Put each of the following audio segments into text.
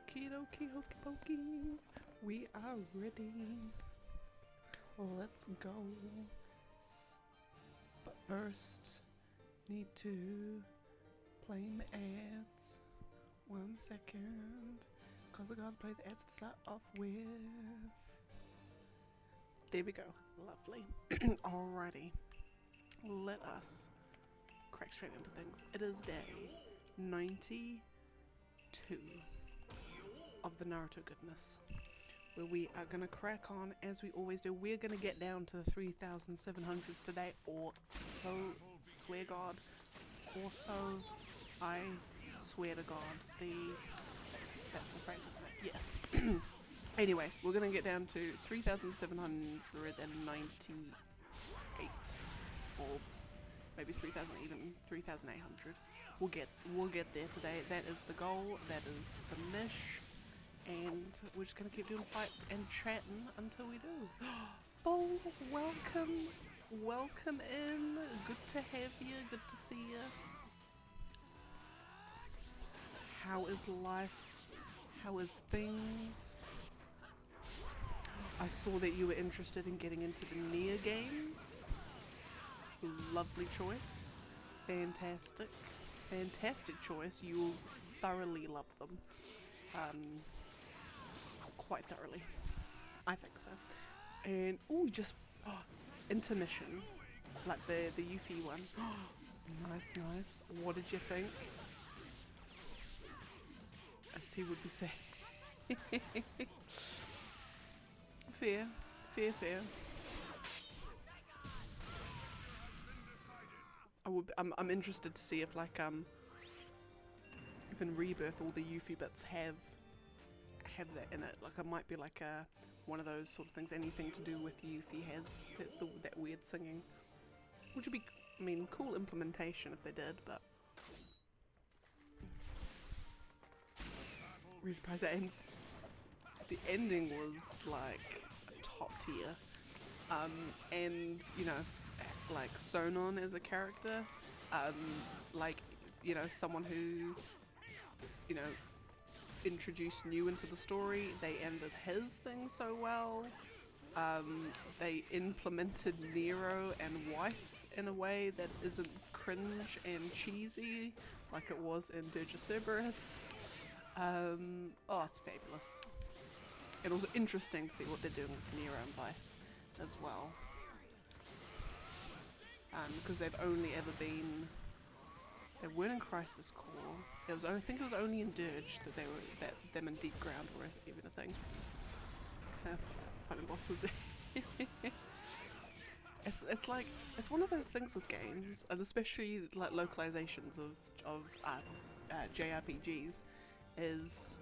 Okie dokie, hokey pokey. We are ready. Let's go. But first, need to play my ads. 1 second. Because I gotta play the ads to start off with. There we go. Lovely. Alrighty. Let us crack straight into things. It is day 92 of the Naruto goodness, where we are going to crack on as we always do. We're going to get down to the 3,700s today, or so swear God, or so I swear to God. That's the phrase, isn't it? Yes. Anyway, we're going to get down to 3,798, or maybe 3,000, even 3,800. We'll get there today. That is the goal. That is the niche. And we're just gonna keep doing fights and chatting until we do. Bull, welcome in. Good to have you. Good to see you. How is life? How is things? I saw that you were interested in getting into the Nia games. Lovely choice. Fantastic choice. You will thoroughly love them. Quite thoroughly. I think so. And intermission. Like the Yuffie one. Nice. What did you think? As T would be saying. Fair. I'm interested to see if if in Rebirth all the Yuffie bits have that in it. Like it might be like one of those sort of things. Anything to do with Yuffie has that weird singing, which would be cool implementation if they did. But really surprised that the ending was like top tier. And like Sonon as a character, someone who introduced new into the story. They ended his thing so well. They implemented Nero and Weiss in a way that isn't cringe and cheesy like it was in Dirge Cerberus. It's fabulous. And also interesting to see what they're doing with Nero and Weiss as well. Because they've only ever been... They weren't in Crisis Core. I think it was only in Dirge that them and Deep Ground were even a thing. Fighting bosses. It's one of those things with games, and especially like localizations of JRPGs, is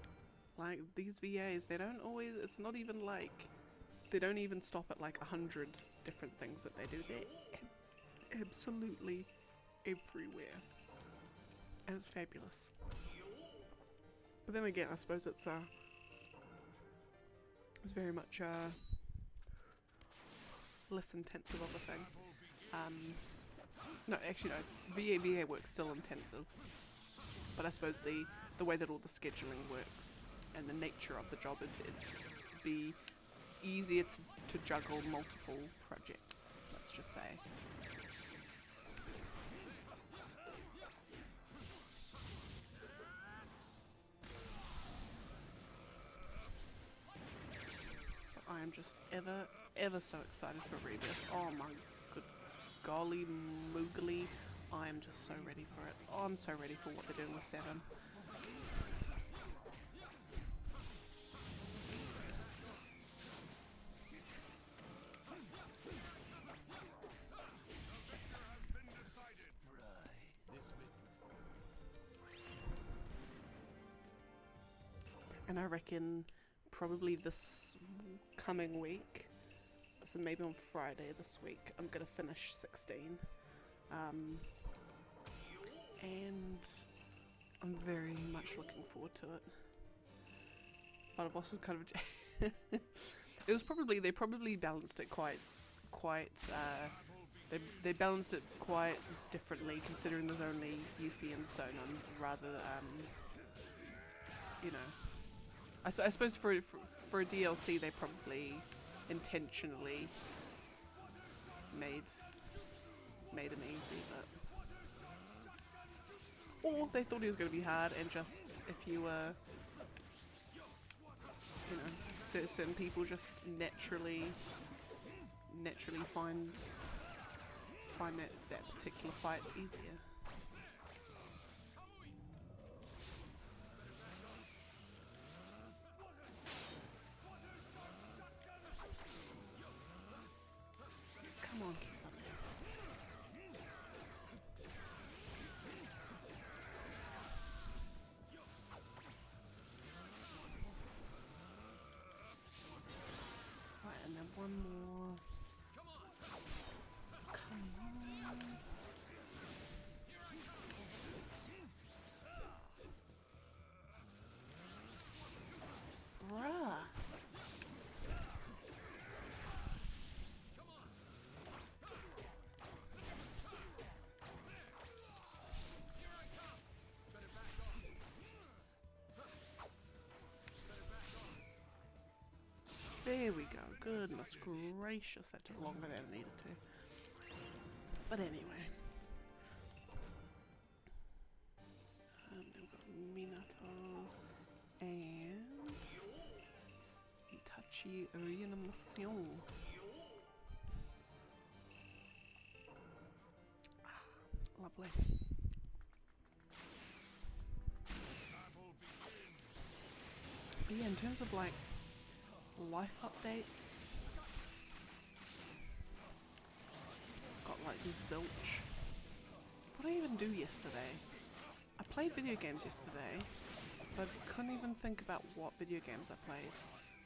like these VAs. They don't always. It's not even like they don't even stop at like 100 different things that they do. They're absolutely everywhere. And it's fabulous. But then again, I suppose it's very much less intensive of a thing. No, VA work's still intensive. But I suppose the way that all the scheduling works and the nature of the job is be easier to juggle multiple projects, let's just say. I am just ever so excited for Rebirth. Oh my good golly moogly. I am just so ready for it. Oh, I'm so ready for what they're doing with 7. And I reckon probably this coming week, so maybe on Friday this week, I'm gonna finish 16. And I'm very much looking forward to it. Final boss was kind of it was probably they balanced it quite they balanced it quite differently, considering there's only Yuffie and Sonon rather I suppose for a DLC they probably intentionally made him easy, but or they thought he was going to be hard, and just if you were, you know, certain people just naturally find that particular fight easier. Come on, Kisame. Right, and then one more. Come on. Bruh. There we go. Goodness gracious, that took longer than it needed to. But anyway. Then we've got Minato and Itachi Reanimation. Lovely. But yeah, in terms of like life updates, got like zilch. What did I even do yesterday? I played video games yesterday, but I couldn't even think about what video games I played.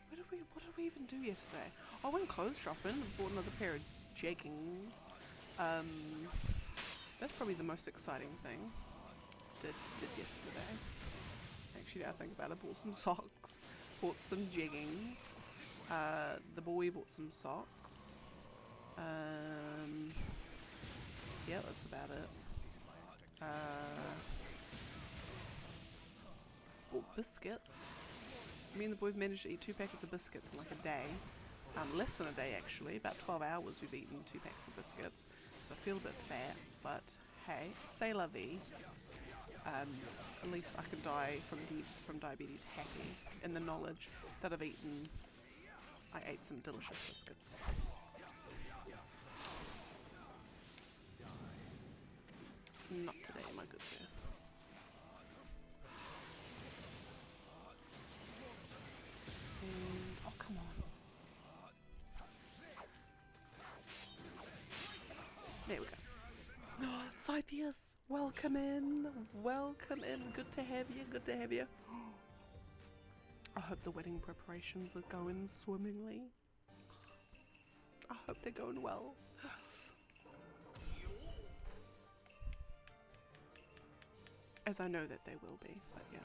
What did we even do yesterday? I went clothes shopping, bought another pair of jeggings. That's probably the most exciting thing did yesterday. Actually, now I think about it, bought some socks, bought some jeggings. The boy bought some socks. Yeah, that's about it. Bought biscuits. Me and the boy managed to eat 2 packets of biscuits in like a day. Less than a day actually, about 12 hours we've eaten 2 packets of biscuits. So I feel a bit fat, but hey, c'est la vie. At least I can die from diabetes happy in the knowledge that I ate some delicious biscuits. Not today, my good sir. And, oh come on. There we go. Scythius, welcome in. Welcome in. Good to have you. Good to have you. I hope the wedding preparations are going swimmingly. I hope they're going well. As I know that they will be, but yeah.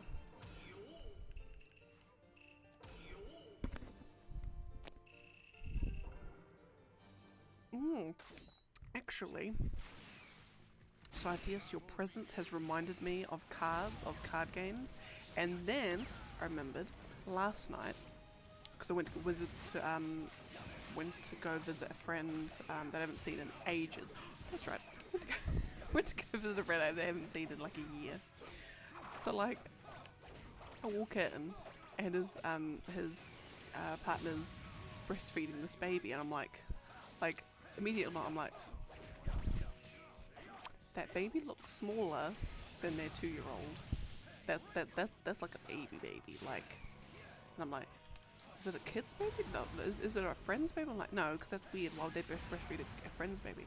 Actually, Scythius, your presence has reminded me of card games, and then I remembered last night because I went to go visit a friend that I haven't seen in ages. That's right. Went to go visit a friend I haven't seen in like a year. So like, I walk in and his partner's breastfeeding this baby, and I'm like immediately I'm like, that baby looks smaller than their 2-year-old. That's like a baby, like. And I'm like, is it a kid's baby? No, is it a friend's baby? I'm like, no, because that's weird. Why would they breastfeed a friend's baby?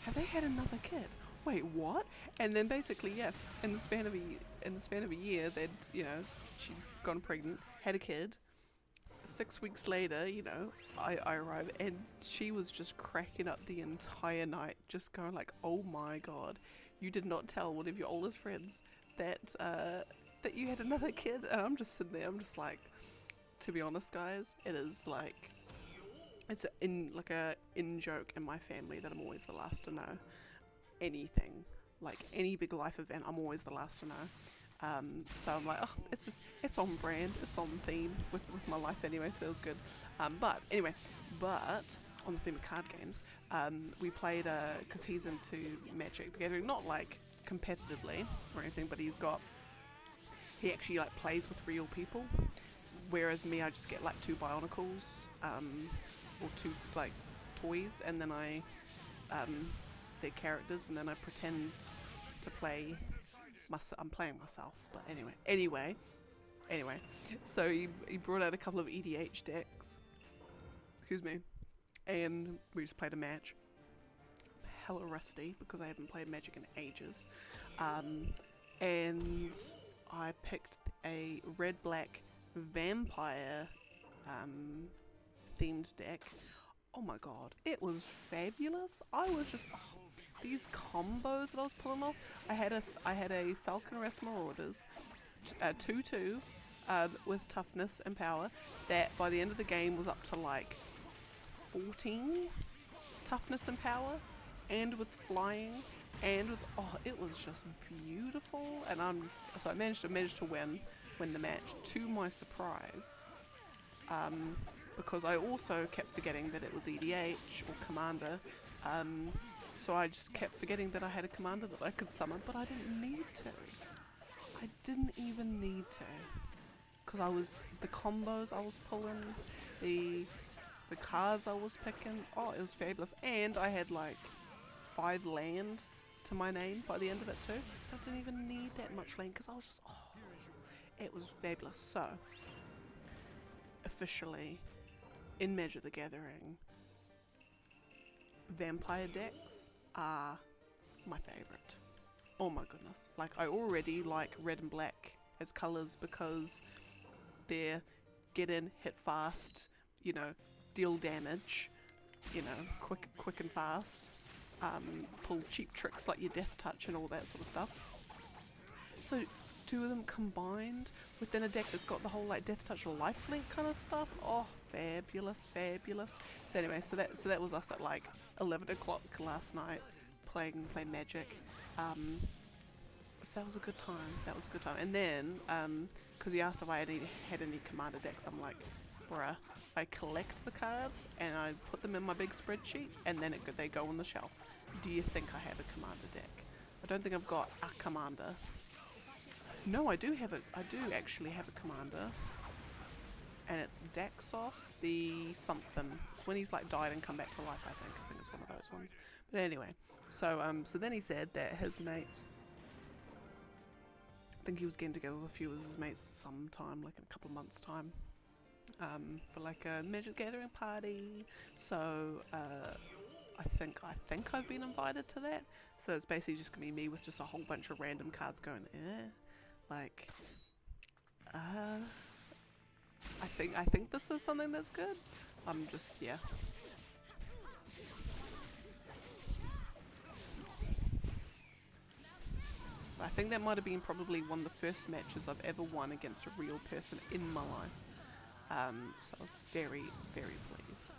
Have they had another kid? Wait, what? And then basically, yeah, in the span of a year, they'd, she'd gone pregnant, had a kid. 6 weeks later, I arrive, and she was just cracking up the entire night, just going like, "Oh my god, you did not tell one of your oldest friends that you had another kid." And I'm just sitting there, I'm just like, to be honest, guys, it is like, it's a in joke in my family that I'm always the last to know anything, like any big life event. I'm always the last to know. So I'm like, oh, it's on brand, it's on theme with my life anyway, so it was good. But anyway, on the theme of card games, we played, because he's into Magic the Gathering, not like competitively or anything, but he actually like plays with real people, whereas me, I just get like 2 Bionicles, or 2 like toys, and then they're characters, and then I pretend to play I'm playing myself, but anyway, so he brought out a couple of EDH decks, excuse me, and we just played a match. Hella rusty because I haven't played Magic in ages, and I picked a red-black vampire themed deck. Oh my god, it was fabulous. I was just these combos that I was pulling off. I had a Falcon Wrath Marauders, 2/2, with toughness and power, that by the end of the game was up to like 14 toughness and power, and with flying, and with it was just beautiful. And I managed to win the match to my surprise, because I also kept forgetting that it was EDH or Commander. So I just kept forgetting that I had a commander that I could summon, but I didn't need to. I didn't even need to. Because the combos I was pulling, the cards I was picking, it was fabulous. And I had like 5 land to my name by the end of it too. I didn't even need that much land because I was just, it was fabulous. So, officially, in Magic the Gathering, vampire decks are my favourite. Oh my goodness. Like, I already like red and black as colours because they're get in, hit fast, deal damage, quick and fast, pull cheap tricks like your death touch and all that sort of stuff. So 2 of them combined within a deck that's got the whole like death touch or lifelink kind of stuff. Oh, fabulous. So anyway, so that was us at like 11 o'clock last night playing Magic. So that was a good time. And then, because he asked if I had any commander decks, I'm like, bruh, I collect the cards and I put them in my big spreadsheet, and then they go on the shelf. Do you think I have a commander deck? I don't think I've got a commander. No, I do actually have a commander. And it's Daxos the something. It's when he's like died and come back to life, I think it's one of those ones. But anyway, so then he said that his mates, I think he was getting together with a few of his mates sometime, like in a couple of months' time, for like a Magic Gathering party. So I think I've been invited to that. So it's basically just gonna be me with just a whole bunch of random cards going, like, I think this is something that's good. I'm just, yeah. I think that might have been probably one of the first matches I've ever won against a real person in my life. So I was very, very pleased.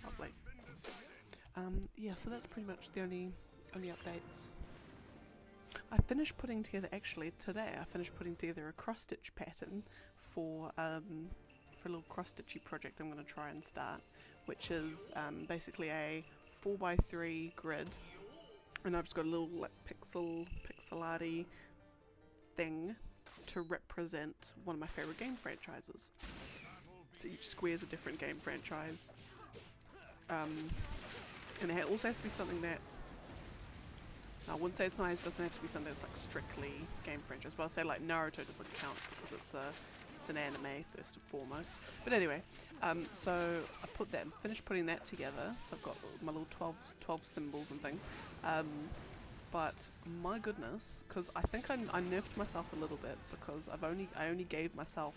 Lovely. Yeah, so that's pretty much the only updates. I finished putting together, actually today, a cross stitch pattern for a little cross stitchy project I'm going to try and start, which is basically a 4x3 grid, and I've just got a little like pixelati thing to represent one of my favourite game franchises. So each square is a different game franchise. And it also has to be something that, I wouldn't say it doesn't have to be something that's like strictly game franchise, but I'll say like Naruto doesn't count because it's an anime first and foremost. But anyway, so I finished putting that together, so I've got my little 12 symbols and things. But my goodness, because I think I nerfed myself a little bit because I only gave myself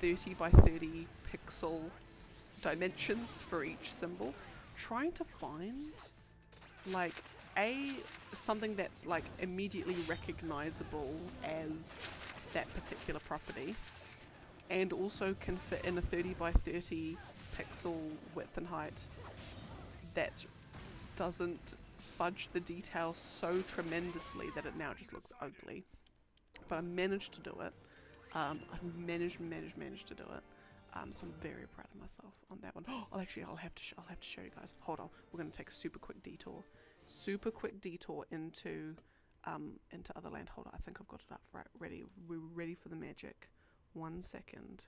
30 by 30 pixel dimensions for each symbol, trying to find like something that's like immediately recognizable as that particular property, and also can fit in a 30 by 30 pixel width and height that doesn't fudge the detail so tremendously that it now just looks ugly. But I managed to do it. I managed to do it. So I'm very proud of myself on that one. Oh, I'll have to show you guys. Hold on, we're gonna take a super quick detour into Otherland. Hold on, I think I've got it up right, ready. We're ready for the magic. 1 second.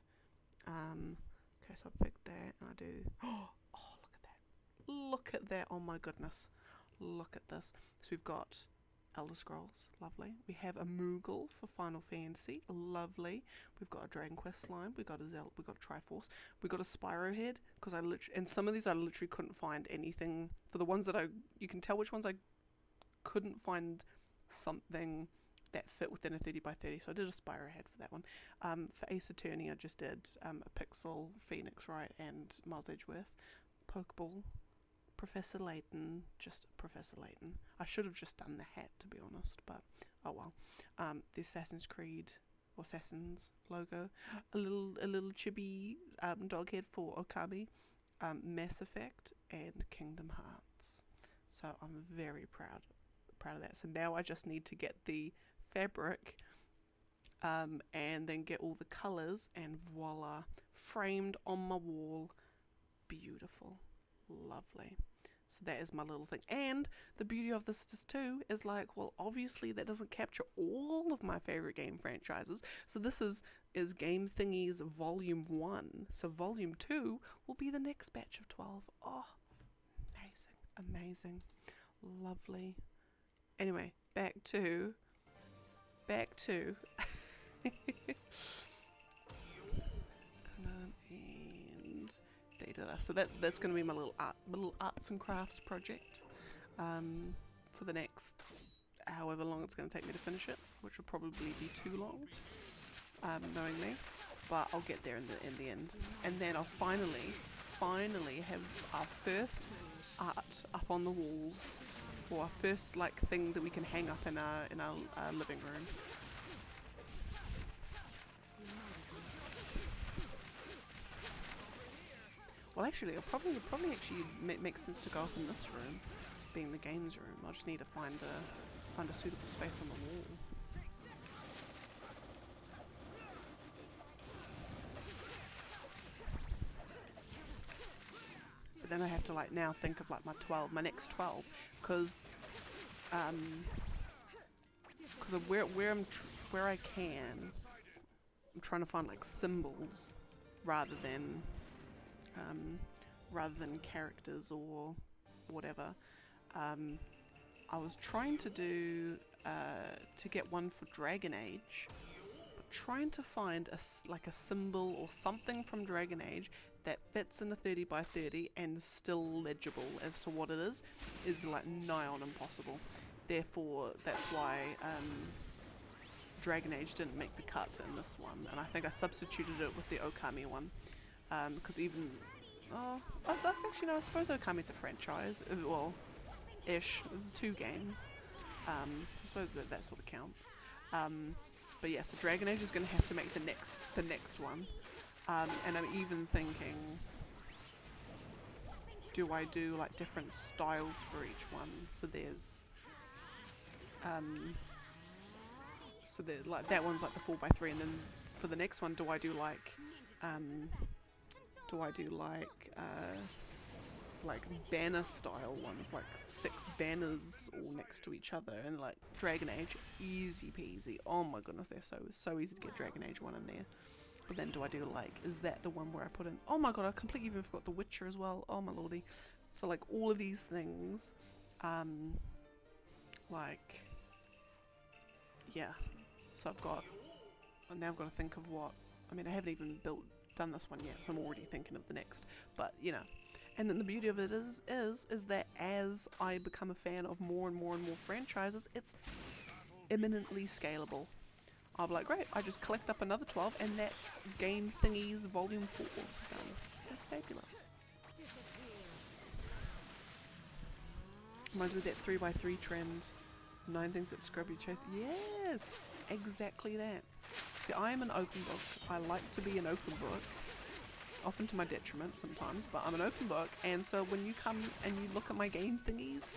Okay, so I pick that and I do. Oh, look at that! Look at that! Oh my goodness! Look at this. So we've got Elder Scrolls, lovely. We have a Moogle for Final Fantasy, lovely. We've got a Dragon Quest slime. We've got a we've got a Triforce. We've got a Spyro head, because and some of these I literally couldn't find anything. For the ones that you can tell which ones I couldn't find something that fit within a 30 by 30, so I did a Spyro head for that one. For Ace Attorney, I just did a Pixel, Phoenix Wright, and Miles Edgeworth. Pokeball, Professor Layton, just Professor Layton. I should have just done the hat, to be honest, but oh well. The Assassin's Creed, or Assassin's logo, a little chibi dog head for Okami, Mass Effect, and Kingdom Hearts. So I'm very proud of that. So now I just need to get the fabric, and then get all the colours, and voila, framed on my wall. Beautiful. Lovely. So that is my little thing. And the beauty of this too is like, well, obviously that doesn't capture all of my favorite game franchises. So this is Game Thingy's Volume 1. So Volume 2 will be the next batch of 12. Oh, amazing. Lovely. Anyway, back to and data. So that's going to be my little arts and crafts project for the next however long it's going to take me to finish it, which will probably be too long, knowing me. But I'll get there in the end, and then I'll finally have our first art up on the walls, or our first like thing that we can hang up in our living room. Well, actually, it'll probably actually make sense to go up in this room, being the games room. I just need to find a suitable space on the wall. But then I have to like now think of like my next 12, because where I can, I'm trying to find like symbols rather than characters or whatever. I was trying to do to get one for Dragon Age, but trying to find a symbol or something from Dragon Age that fits in a 30 by 30 and still legible as to what it is like nigh on impossible. Therefore, that's why Dragon Age didn't make the cut in this one, and I think I substituted it with the Okami one. Because I suppose Okami's a franchise. Well, ish. There's 2 games. So I suppose that sort of counts. But yeah, so Dragon Age is going to have to make the next one. And I'm even thinking, do I do like different styles for each one? So there's like that one's like the 4x3, and then for the next one, do I do like banner style ones, like 6 banners all next to each other, and like Dragon Age, easy peasy. Oh my goodness, they're so easy to get Dragon Age 1 in there. But then do I do like, is that the one where I put in, oh my god, I completely even forgot The Witcher as well. Oh my lordy. So like all of these things, like, yeah. So now I've got to think of what, I mean, I haven't even done this one yet, so I'm already thinking of the next. But, you know, And then the beauty of it is that as I become a fan of more and more and more franchises, it's imminently scalable. I'll be like, great, I just collect up another 12 and that's Game Thingies Volume 4 done. That's fabulous. Reminds me of that 3x3 trend. 9 things that scrubby chase. Yes! Exactly that. See, I am an open book. I like to be an open book. Often to my detriment sometimes, but I'm an open book, and so when you come and you look at my game thingies,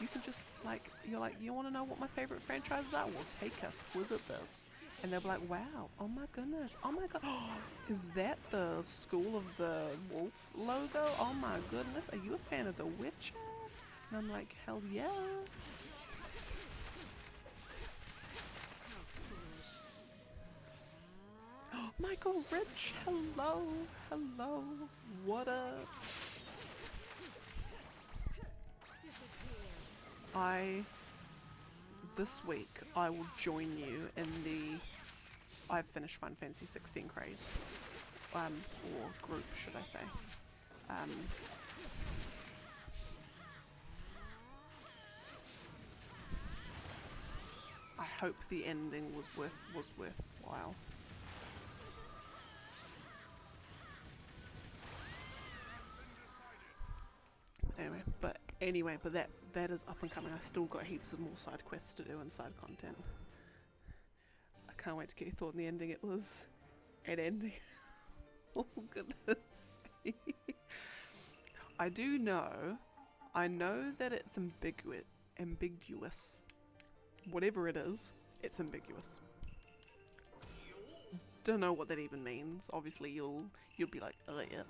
you can just like, you're like, you want to know what my favorite franchises are? Well, take a squiz at this. And they'll be like, wow, oh my goodness, oh my god, is that the School of the Wolf logo? Oh my goodness, are you a fan of The Witcher? And I'm like, hell yeah. Michael Rich, hello, hello, what up? This week, I will join you in the, I've finished Final Fantasy 16 craze, or group, should I say. I hope the ending was worthwhile. Anyway, but that is up and coming. I still got heaps of more side quests to do and side content. I can't wait to get your thought on the ending. It was an ending. Oh goodness. I know that it's ambiguous. Whatever it is, it's ambiguous. Don't know what that even means. Obviously you'll be like, oh yeah.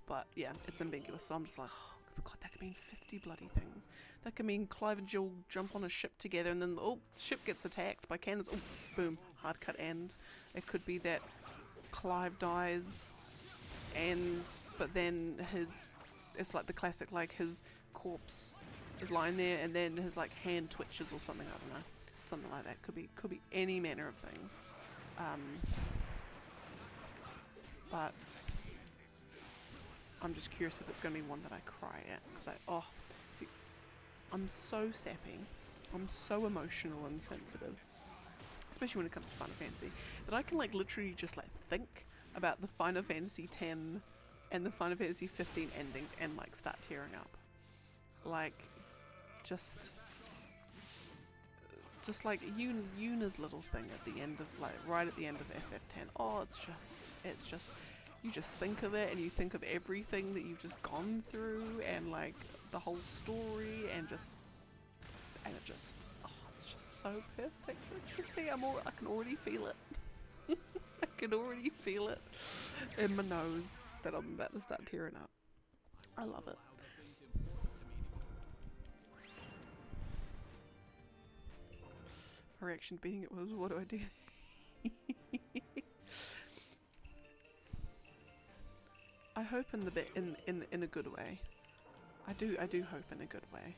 But yeah, it's ambiguous. So I'm just like, God, that could mean 50 bloody things. That could mean Clive and Jill jump on a ship together and then, oh, ship gets attacked by cannons. Oh, boom, hard cut end. It could be that Clive dies but then it's like the classic, like his corpse is lying there and then his like hand twitches or something, I don't know. Something like that. Could be any manner of things. But I'm just curious if it's going to be one that I cry at, because see, I'm so sappy, I'm so emotional and sensitive, especially when it comes to Final Fantasy, that I can like literally just like think about the Final Fantasy X and the Final Fantasy 15 endings and like start tearing up, like just like Yuna's little thing at the end of like right at the end of FF10. Oh, it's just. You just think of it and you think of everything that you've just gone through and like the whole story and it's just so perfect. It's just, see, I can already feel it. I can already feel it in my nose that I'm about to start tearing up. I love it. My reaction being it was, what do I do? I hope in a good way. I do hope in a good way.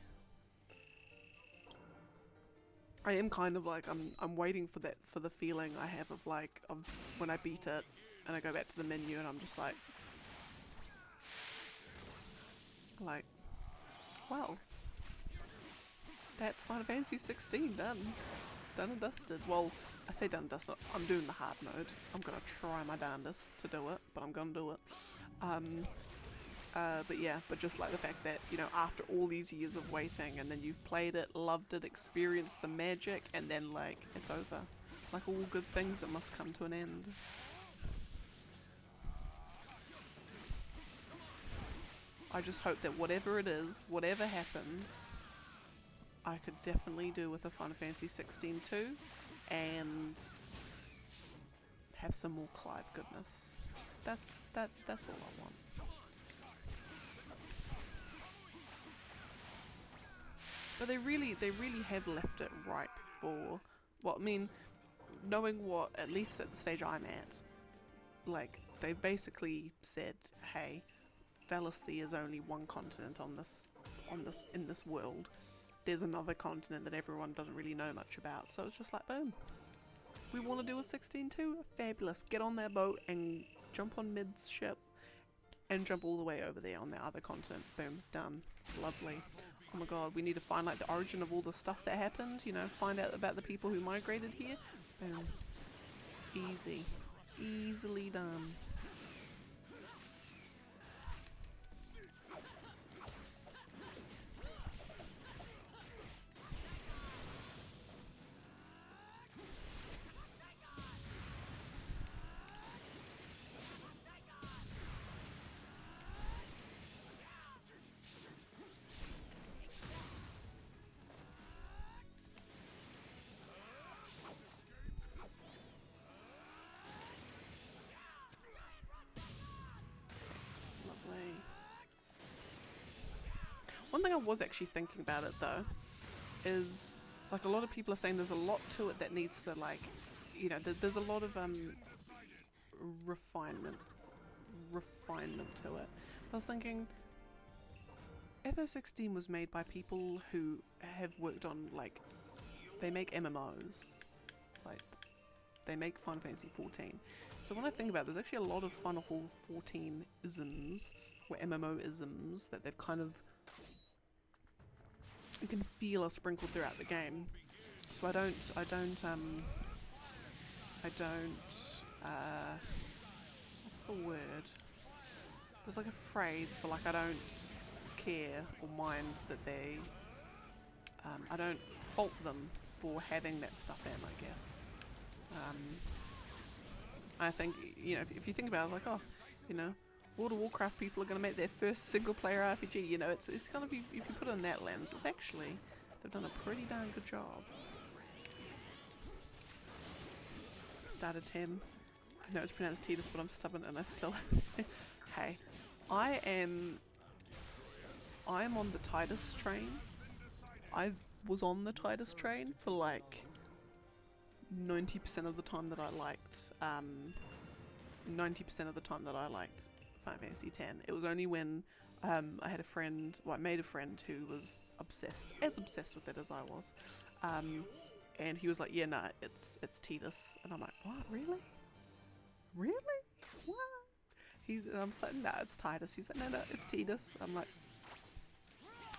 I am kind of like I'm waiting for the feeling I have of when I beat it and I go back to the menu and I'm just like wow, that's Final Fantasy 16 done and dusted. Well, I say done and dusted. I'm doing the hard mode. I'm gonna try my darndest to do it, but I'm gonna do it. But yeah, but just like the fact that, you know, after all these years of waiting and then you've played it, loved it, experienced the magic, and then like it's over. Like all good things that must come to an end. I just hope that whatever it is, whatever happens, I could definitely do with a Final Fantasy 16 too, and have some more Clive goodness. That's all I want. But they really have left it ripe for, well, I mean, knowing what, at least at the stage I'm at, like, they've basically said, hey, Valisthea is only one continent in this world. There's another continent that everyone doesn't really know much about. So it's just like, boom. We want to do a 16 too? Fabulous. Get on that boat and jump on Mid's ship and jump all the way over there on the other continent. Boom, done. Lovely. Oh my god, we need to find like the origin of all the stuff that happened, you know, find out about the people who migrated here. Boom. Easy. Easily done. One thing I was actually thinking about it though is like a lot of people are saying there's a lot to it that needs to like, you know, there's a lot of refinement to it. I was thinking FF16 was made by people who have worked on like, they make MMOs, like they make Final Fantasy 14. So when I think about it, there's actually a lot of Final 14 isms or MMO isms that they've kind of, you can feel are sprinkled throughout the game. So I don't what's the word? There's like a phrase for like I don't care or mind that they, I don't fault them for having that stuff in, I guess. I think, you know, if you think about it, like, oh, you know, World of Warcraft people are going to make their first single-player RPG, you know, it's going to be, if you put it in that lens, it's actually, they've done a pretty darn good job. Started 10. I know it's pronounced Titus, but I'm stubborn and I still... Hey, I'm on the Titus train. I was on the Titus train for like 90% of the time that I liked, 90% of the time that I liked Final Fantasy X. It was only when I had a friend, well, I made a friend who was obsessed, as obsessed with it as I was, and he was like, yeah, nah, it's Titus, and I'm like, what, really? Really? What? I'm like, nah, it's Titus. He's like, no, it's Titus. I'm like,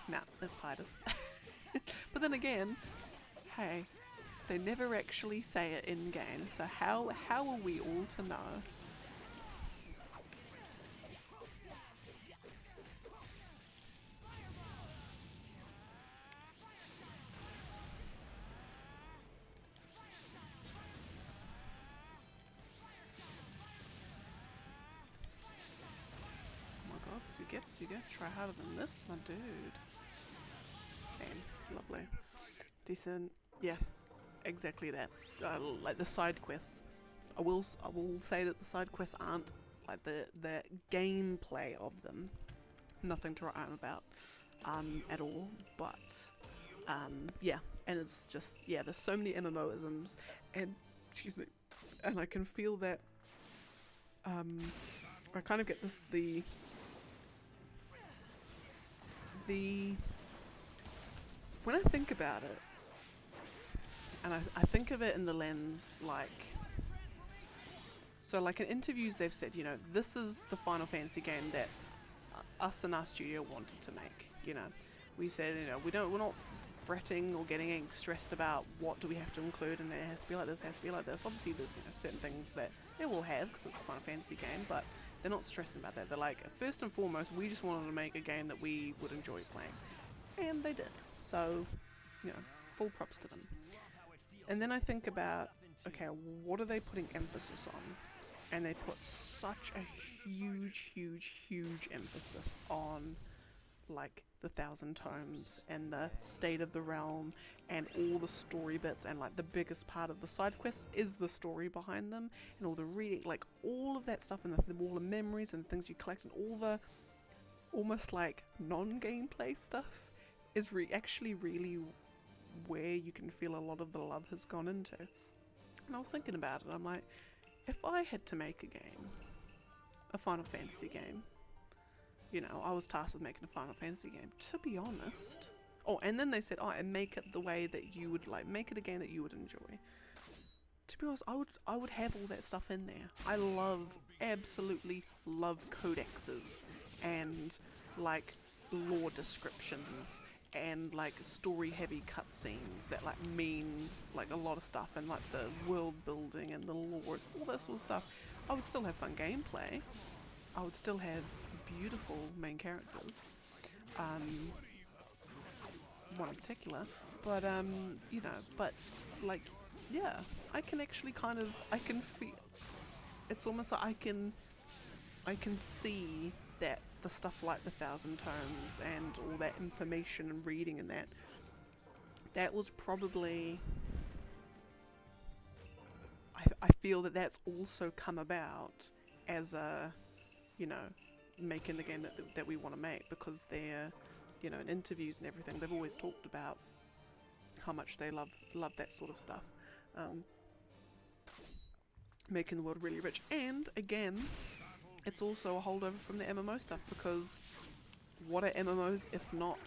nah, it's Titus. But then again, hey, they never actually say it in game, so how are we all to know? Suga, try harder than this, my dude. Man, lovely. Decent, yeah, exactly that. Like the side quests. I will say that the side quests aren't like the gameplay of them. Nothing to write home about at all, but yeah, and it's just, yeah, there's so many MMOisms, and excuse me, and I can feel that I kind of get this when I think about it, and I think of it in the lens like, so like in interviews they've said, you know, this is the Final Fantasy game that us and our studio wanted to make, you know. We said, you know, we're not fretting or getting stressed about what do we have to include and it has to be like this, it has to be like this. Obviously there's, you know, certain things that they will have because it's a Final Fantasy game, but they're not stressing about that. They're like, first and foremost, we just wanted to make a game that we would enjoy playing. And they did. So, you know, full props to them. And then I think about, okay, what are they putting emphasis on? And they put such a huge emphasis on, like, the 1,000 tomes and the state of the realm and all the story bits, and like the biggest part of the side quests is the story behind them and all the reading, like all of that stuff, and all the memories and things you collect and all the almost like non-gameplay stuff is actually really where you can feel a lot of the love has gone into. And I was thinking about it, I'm like, if I had to make a game, a Final Fantasy game, you know, I was tasked with making a Final Fantasy game, to be honest. Oh, and then they said, oh, and make it the way that you would like, make it a game that you would enjoy. to be honest, I would have all that stuff in there. I absolutely love codexes and like lore descriptions and like story heavy cutscenes that like mean like a lot of stuff, and like the world building and the lore, all that sort of stuff. I would still have fun gameplay. I would still have beautiful main characters. One in particular, but you know, but like, yeah, I can actually kind of, I can feel, it's almost like I can see that the stuff like the 1,000 tomes and all that information and reading and that was probably, I feel that that's also come about as a, you know, making the game that we want to make, because they're, you know, in interviews and everything, they've always talked about how much they love that sort of stuff, making the world really rich. And again, it's also a holdover from the MMO stuff, because what are MMOs if not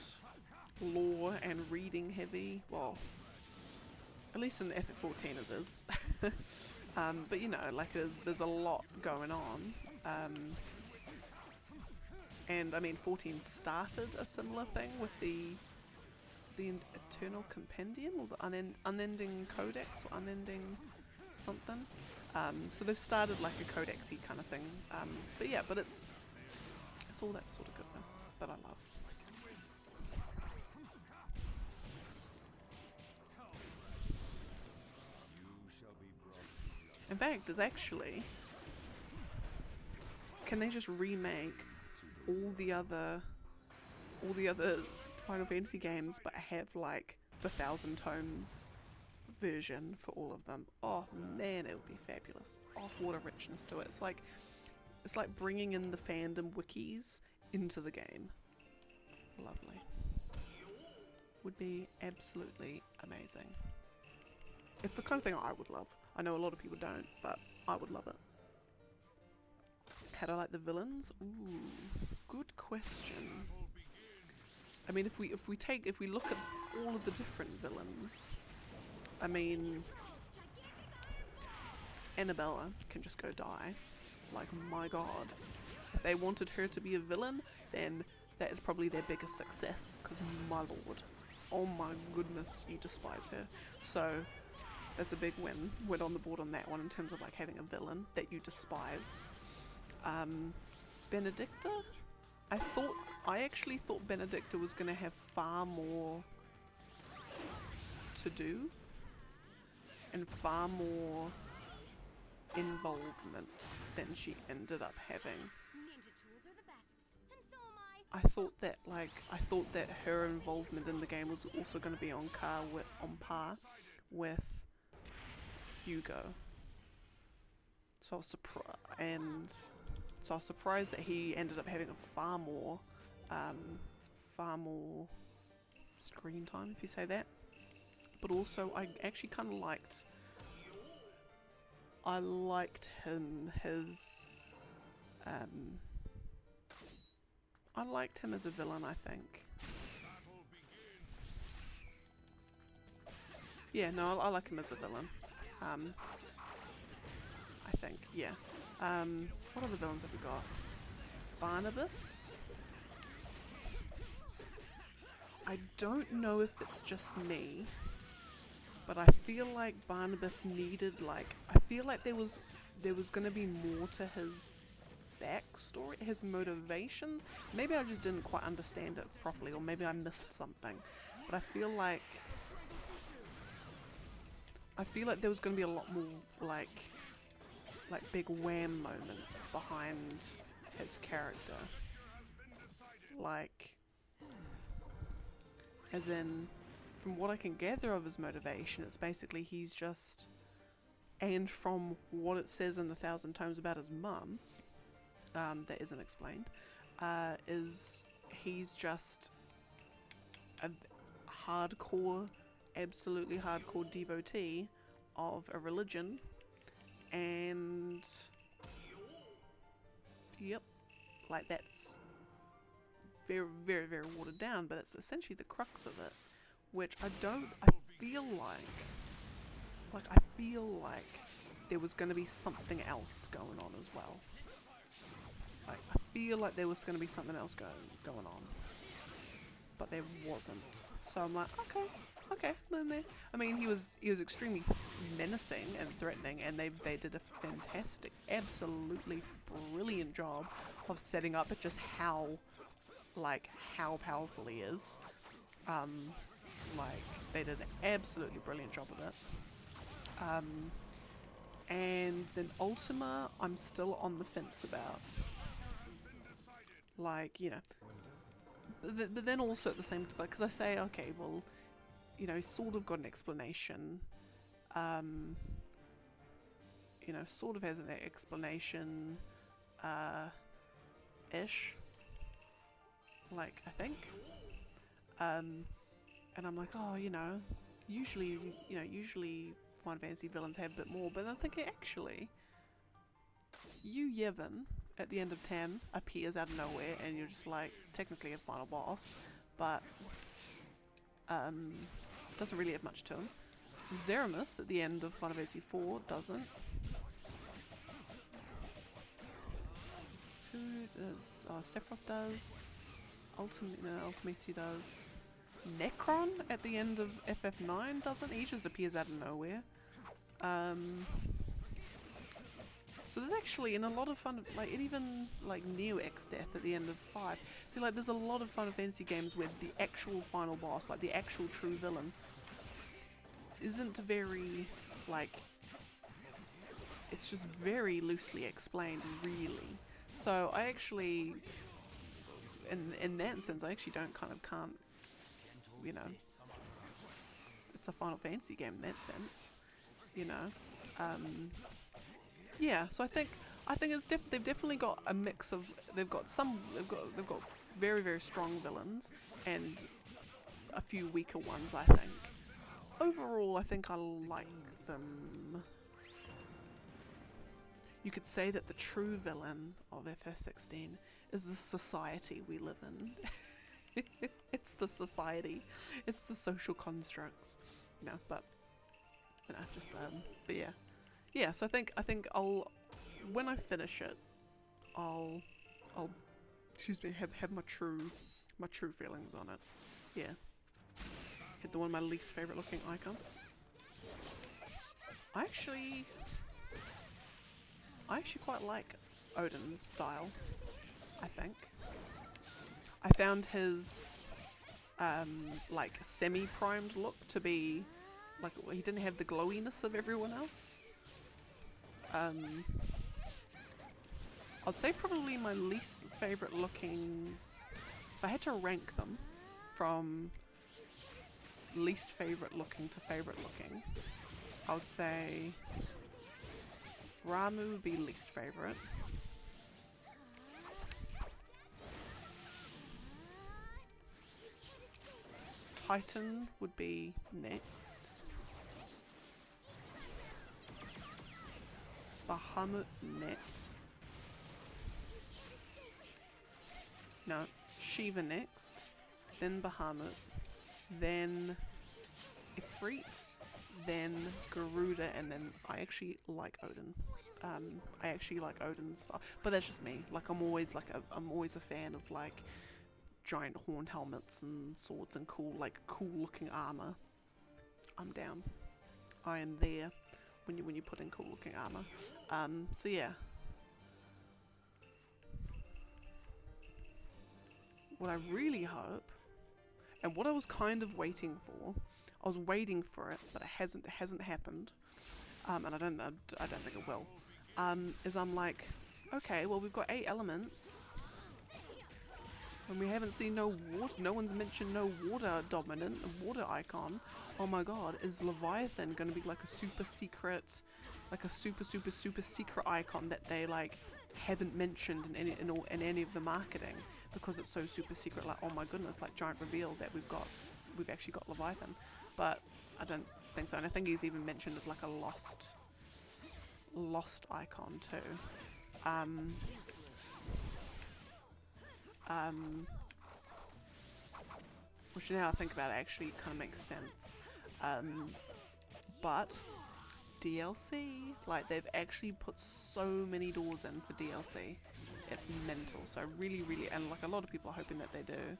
lore and reading heavy? Well, at least in FF14 it is. But you know, like there's a lot going on. And I mean, 14 started a similar thing with the Eternal Compendium, or the Unending Codex, or Unending something. So they've started like a codex-y kind of thing. But yeah, but it's all that sort of goodness that I love. In fact, it's actually, can they just remake all the other Final Fantasy games, but have like the 1,000 tomes version for all of them? Oh man, it would be fabulous. Oh, what a richness to it. It's like bringing in the fandom wikis into the game. Lovely. Would be absolutely amazing. It's the kind of thing I would love. I know a lot of people don't, but I would love it. How do I like the villains? Ooh, good question. I mean, if we look at all of the different villains, I mean, Annabella can just go die. Like, my god. If they wanted her to be a villain, then that is probably their biggest success, because my lord, oh my goodness, you despise her. So that's a big win. We're on the board on that one in terms of like having a villain that you despise. Benedicta? I actually thought Benedicta was going to have far more to do and far more involvement than she ended up having. I thought that her involvement in the game was also going to be on par with Hugo. So I was surprised that he ended up having a far more screen time, if you say that. But also, I actually kind of liked him. I liked him as a villain, I think. Yeah, no, I like him as a villain. I think, yeah. What other villains have we got? Barnabas? I don't know if it's just me, but I feel like Barnabas needed, I feel like there was going to be more to his backstory, his motivations. Maybe I just didn't quite understand it properly, or maybe I missed something. But I feel like there was going to be a lot more like big wham moments behind his character. Like, as in, from what I can gather of his motivation, it's basically he's just, and from what it says in the 1,000 Tomes about his mum, that isn't explained, is he's just a hardcore, absolutely hardcore devotee of a religion, and yep, like that's very, very, very watered down, but it's essentially the crux of it, which I feel like like I feel like there was going to be something else going on as well. Like I feel like there was going to be something else going on, but there wasn't. So I'm like, okay. I mean, he was extremely menacing and threatening, and they did a fantastic, absolutely brilliant job of setting up just how powerful he is. Like they did an absolutely brilliant job of it. And then Ultima, I'm still on the fence about. Like, you know, but then also at the same time, because I say, okay, well, you know, sort of got an explanation. You know, sort of has an explanation, ish. Like, I think. And I'm like, oh, you know, usually Final Fantasy villains have a bit more, but I'm thinking actually, Yevon at the end of 10 appears out of nowhere, and you're just like technically a final boss, but doesn't really have much to him. Zeramus at the end of Final Fantasy 4 doesn't. Who does? Oh, Sephiroth does. Ultimacy does. Necron at the end of FF9 doesn't. He just appears out of nowhere. So there's actually in a lot of fun, like even like Neo X-Death at the end of 5. See, like there's a lot of Final Fantasy games where the actual final boss, like the actual true villain, isn't very like. It's just very loosely explained, really. So I actually, in that sense, I actually can't, you know. It's a Final Fantasy game in that sense, you know. Yeah, so I think it's they've definitely got a mix of they've got very, very strong villains and a few weaker ones. I think overall, I think I like them. You could say that the true villain of FF16 is the society we live in. It's the society, it's the social constructs, you know. But you know, just but yeah. Yeah, so I think I'll when I finish it, I'll excuse me, have my true feelings on it. Yeah. Hit the one of my least favorite looking icons. I actually quite like Odin's style, I think. I found his like semi-primed look to be like he didn't have the glowiness of everyone else. I'd say probably my least favourite lookings, if I had to rank them from least favourite looking to favourite looking, I would say Ramu would be least favourite. Titan would be next. Bahamut next. No, Shiva next. Then Bahamut. Then Ifrit. Then Garuda, and then I actually like Odin. I actually like Odin's style, but that's just me. Like I'm always a fan of like giant horned helmets and swords and cool looking armor. I'm down. I am there when you put in cool looking armor. So yeah. What I really hope, and what I was kind of waiting for, I was waiting for it, but it hasn't happened. And I don't think it will. Is I'm like, okay, well we've got 8 elements, and we haven't seen no water. No one's mentioned no water dominant, a water icon. Oh my god, is Leviathan going to be like a super secret, like a super secret icon that they like haven't mentioned in any of the marketing because it's so super secret? Like, oh my goodness, like giant reveal that we've actually got Leviathan, but I don't think so. And I think he's even mentioned as like a lost icon too. Which now I think about it actually kind of makes sense. But DLC. Like, they've actually put so many doors in for DLC. It's mental. So really, really, and like a lot of people are hoping that they do.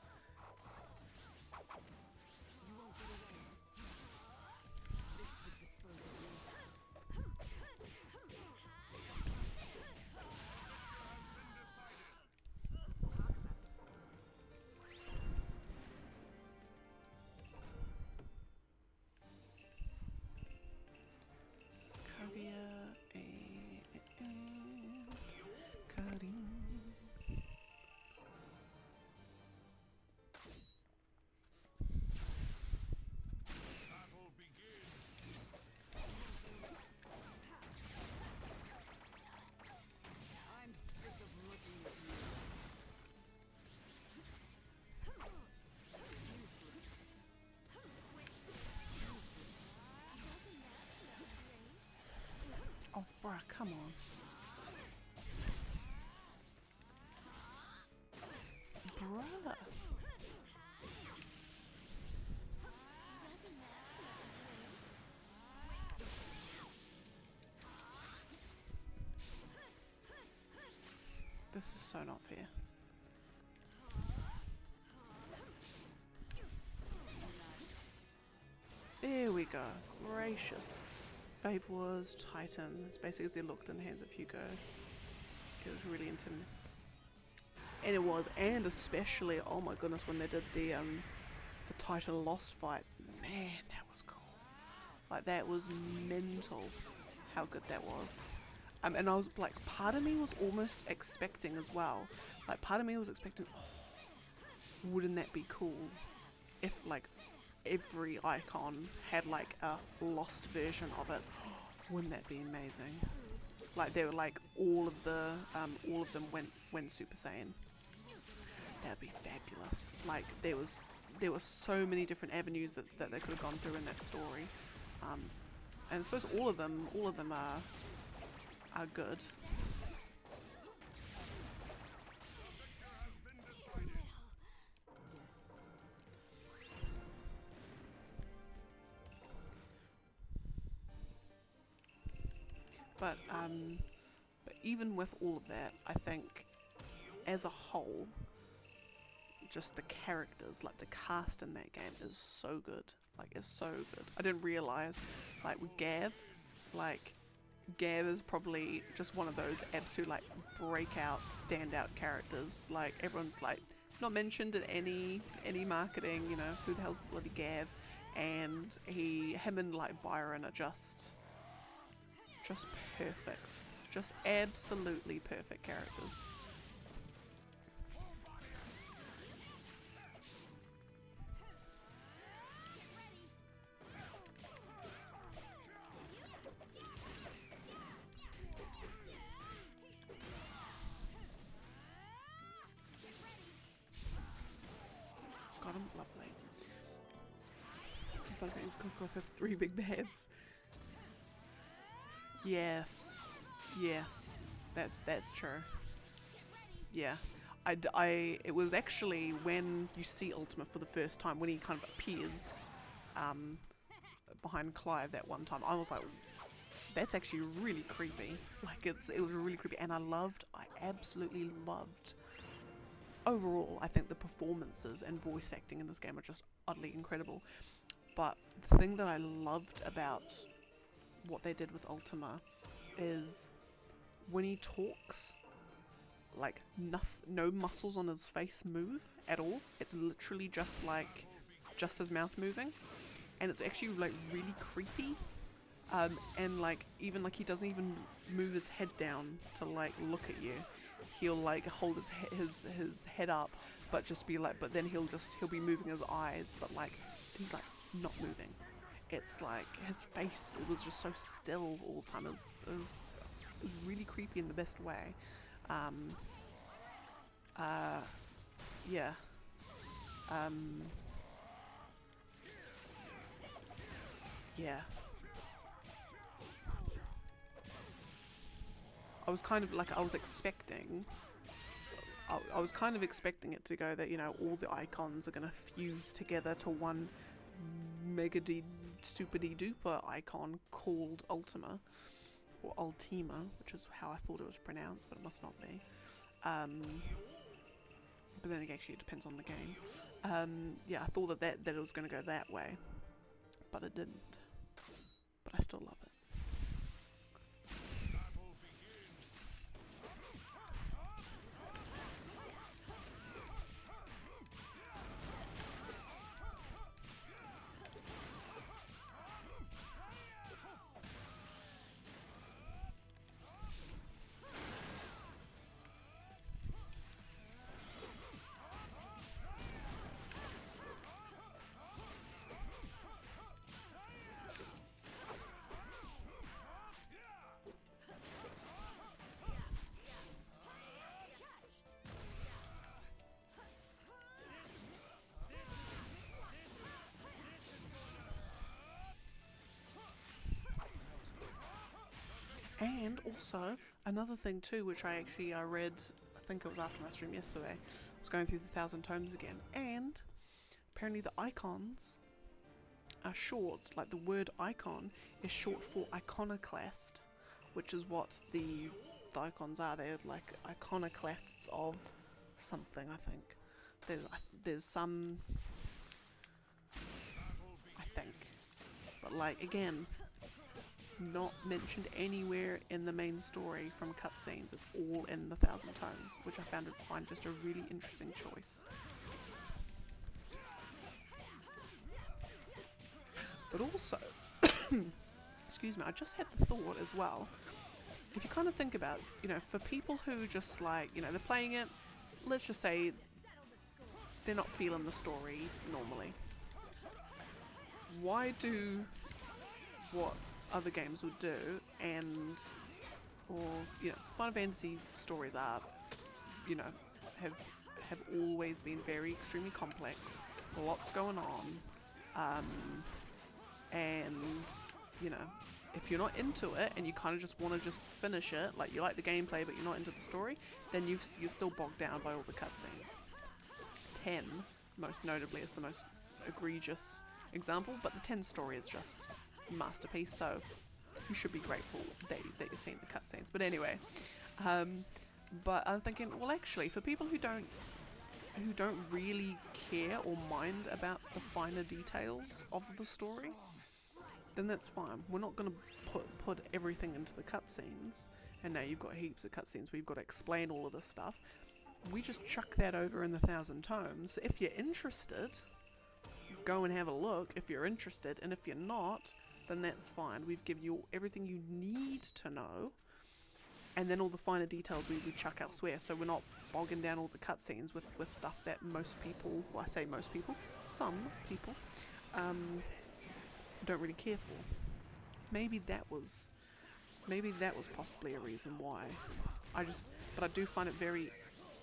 Oh, bruh, come on. Bruh. This is so not fair. There we go. Gracious. Fave was Titan. It's basically as he looked in the hands of Hugo. It was really intimidating. And it was, and especially, oh my goodness, when they did the Titan Lost fight. Man, that was cool. Like, that was mental how good that was. And I was like, part of me was almost expecting as well. Like, part of me was expecting, oh, wouldn't that be cool if like every icon had like a lost version of it? Wouldn't that be amazing? Like, they were like all of them went Super Saiyan. That'd be fabulous. Like, there were so many different avenues that they could have gone through in that story. And I suppose all of them are good. But even with all of that, I think as a whole, just the characters, like the cast in that game is so good. Like, it's so good. I didn't realize, like with Gav, like Gav is probably just one of those absolute like breakout, standout characters. Like, everyone's like not mentioned in any marketing. You know, who the hell's bloody Gav? And him and like Byron are just perfect. Just absolutely perfect characters. Got him, lovely. Some fun games cook off have 3 big bads. Yes, that's true. Yeah, it was actually when you see Ultima for the first time, when he kind of appears behind Clive that one time, I was like, that's actually really creepy. Like, it was really creepy, and I absolutely loved. Overall, I think the performances and voice acting in this game are just utterly incredible. But the thing that I loved about what they did with Ultima is when he talks, like no muscles on his face move at all. It's literally just his mouth moving, and it's actually like really creepy. And like, even like, he doesn't even move his head down to like look at you. He'll like hold his head up, but just be like, but then he'll be moving his eyes, but like he's like not moving. It's like his face, it was just so still all the time. It was really creepy in the best way. Yeah. Yeah. I was kind of like, I was kind of expecting it to go that, you know, all the icons are going to fuse together to one mega superdy duper icon called Ultima, or Ultima, which is how I thought it was pronounced, but it must not be. But then actually it depends on the game. Yeah, I thought that it was going to go that way, but it didn't. But I still love it. And also, another thing too, which I actually read, I think it was after my stream yesterday, I was going through the 1,000 tomes again, and apparently the icons are short, like the word icon is short for iconoclast, which is what the icons are. They're like iconoclasts of something, I think. There's some, I think, but like, again, not mentioned anywhere in the main story from cutscenes. It's all in the 1,000 tomes, which I find just a really interesting choice. But also, excuse me, I just had the thought as well. If you kind of think about, you know, for people who just like, you know, they're playing it, let's just say they're not feeling the story normally. Why do what other games would do, or you know, Final Fantasy stories are, you know, have always been very extremely complex, lots going on, and you know, if you're not into it and you kind of just want to just finish it, like you like the gameplay but you're not into the story, then you're still bogged down by all the cutscenes. 10, most notably, is the most egregious example, but the 10 story is just masterpiece, so you should be grateful that you're seeing the cutscenes. But anyway, but I'm thinking, well, actually, for people who don't really care or mind about the finer details of the story, then that's fine. We're not going to put everything into the cutscenes, and now you've got heaps of cutscenes where you've got to explain all of this stuff. We just chuck that over in the 1,000 tomes. If you're interested, go and have a look if you're interested, and if you're not, then that's fine. We've given you everything you need to know, and then all the finer details we chuck elsewhere, so we're not bogging down all the cutscenes with stuff that most people, well, I say most people, some people, don't really care for. Maybe that was possibly a reason why. But I do find it very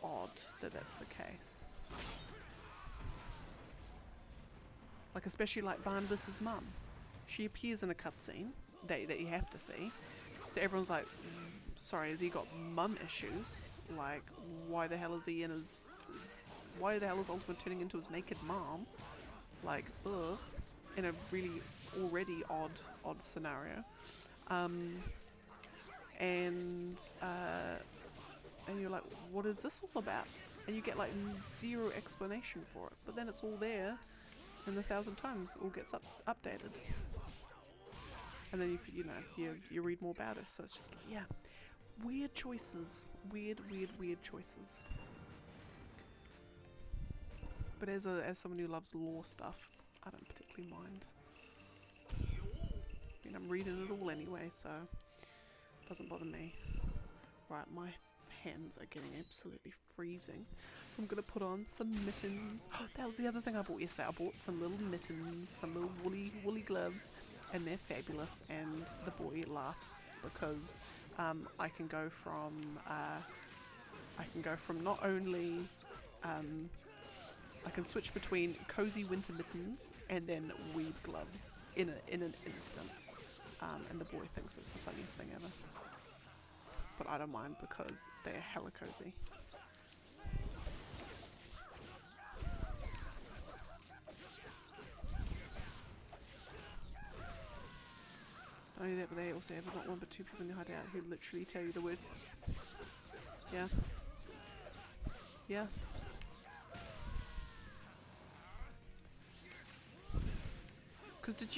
odd that that's the case. Like, especially like Barnabas's mum. She appears in a cutscene that you have to see. So everyone's like, sorry, has he got mum issues? Like, why the hell is Ultima turning into his naked mom? Like, ugh. In a really already odd scenario. And you're like, what is this all about? And you get like zero explanation for it. But then it's all there in the 1,000 tomes. It all gets updated. And then you read more about it. So it's just like, yeah, weird choices. Weird choices. But as someone who loves lore stuff, I don't particularly mind. I mean, I'm reading it all anyway, so it doesn't bother me. Right, my hands are getting absolutely freezing, so I'm gonna put on some mittens. Oh, that was the other thing I bought yesterday. I bought some little mittens, some little woolly gloves, and they're fabulous. And the boy laughs because I can go from not only I can switch between cozy winter mittens and then weed gloves in an instant, and the boy thinks it's the funniest thing ever. But I don't mind because they're hella cozy. Only that, but they also have not one but two people in the hideout who literally tell you the word. Yeah. Yeah. Because did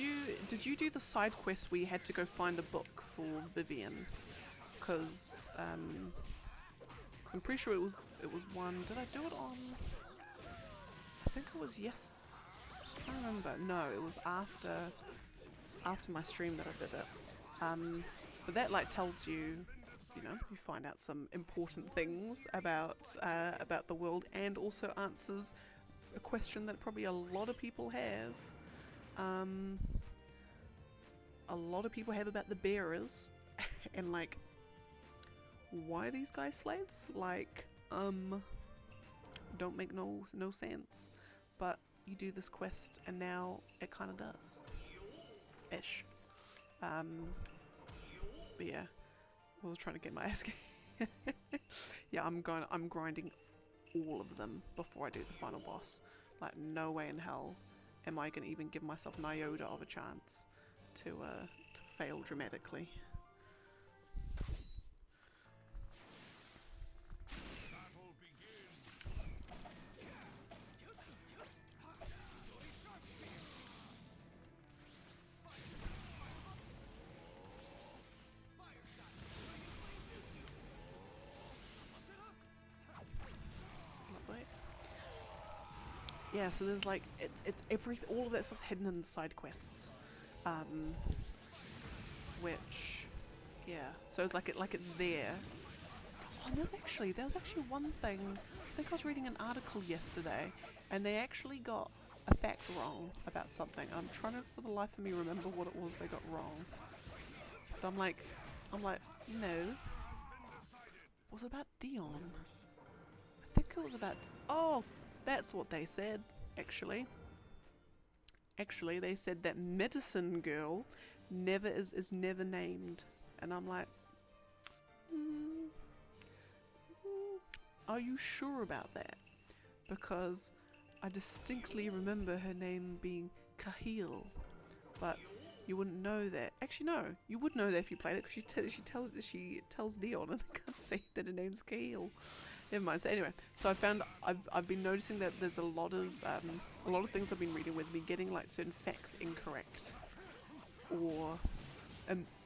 you do the side quest where you had to go find a book for Vivian? Because I'm pretty sure it was one. Did I do it on? I think it was yes. I'm just trying to remember. No, it was after my stream that I did it. But that like tells you, you know, you find out some important things about the world, and also answers a question that probably a lot of people have. A lot of people have about the bearers and like, why are these guys slaves? Like, don't make no sense. But you do this quest and now it kind of does. Ish. But yeah, I was trying to get my ass kicked. Yeah, I'm grinding all of them before I do the final boss. Like, no way in hell am I gonna even give myself an iota of a chance to fail dramatically. Lovely. Yeah, so there's like it's all of that stuff's hidden in the side quests, which, yeah. So it's like it's there. Oh, and there was actually one thing. I think I was reading an article yesterday, and they actually got a fact wrong about something. I'm trying to, for the life of me, remember what it was they got wrong. But I'm like, no. Was it about Dion? I think it was about. Oh, that's what they said. Actually, they said that Medicine Girl is never named, and I'm like, are you sure about that? Because I distinctly remember her name being Kahil, but you wouldn't know that. Actually, no, you would know that if you played it, because she tells Dion, and I can't say that her name's Kahil. Never mind. So anyway, so I've been noticing that there's a lot of things I've been reading with me getting like certain facts incorrect, or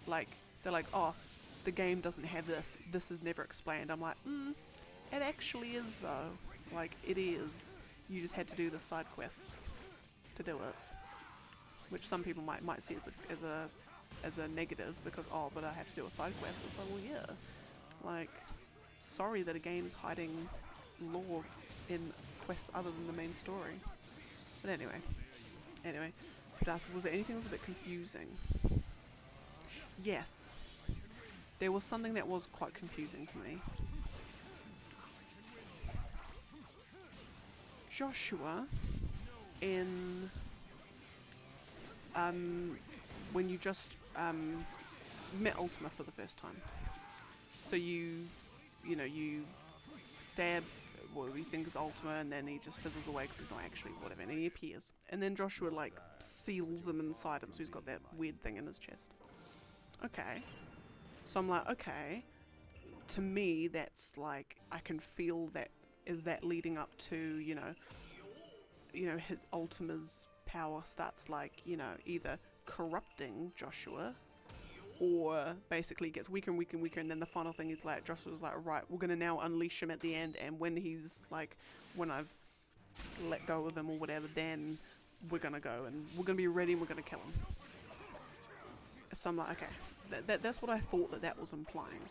like they're like, oh, the game doesn't have this. This is never explained. I'm like, it actually is though. Like, it is. You just had to do the side quest to do it, which some people might see as a negative, because oh, but I have to do a side quest. It's like, well, yeah, like, sorry that a game's hiding lore in quests other than the main story. But anyway, was there anything that was a bit confusing? Yes, there was something that was quite confusing to me. Joshua, in when you just met Ultima for the first time, so you stab what we think is Ultima, and then he just fizzles away because he's not actually whatever, and he appears, and then Joshua like seals him inside him, so he's got that weird thing in his chest. Okay, so I'm like, okay, to me that's like, I can feel that is that leading up to, you know his Ultima's power starts like, either corrupting Joshua, or basically gets weaker and weaker and weaker, and then the final thing is like, Joshua's like, right, we're gonna now unleash him at the end, and when I've let go of him or whatever, then we're gonna go and we're gonna be ready and we're gonna kill him. So I'm like, okay, that's what I thought that was implying.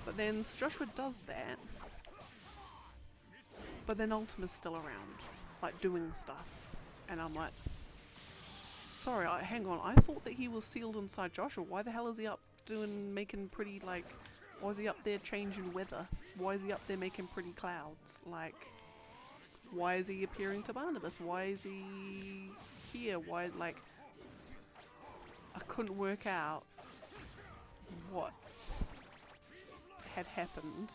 But then so Joshua does that, but then Ultima's still around, like doing stuff, and I'm like, sorry, hang on, I thought that he was sealed inside Joshua. Why the hell is he up making pretty, like, why is he up there changing weather? Why is he up there making pretty clouds? Like, why is he appearing to Barnabas? Why is he here? Why, like, I couldn't work out what had happened.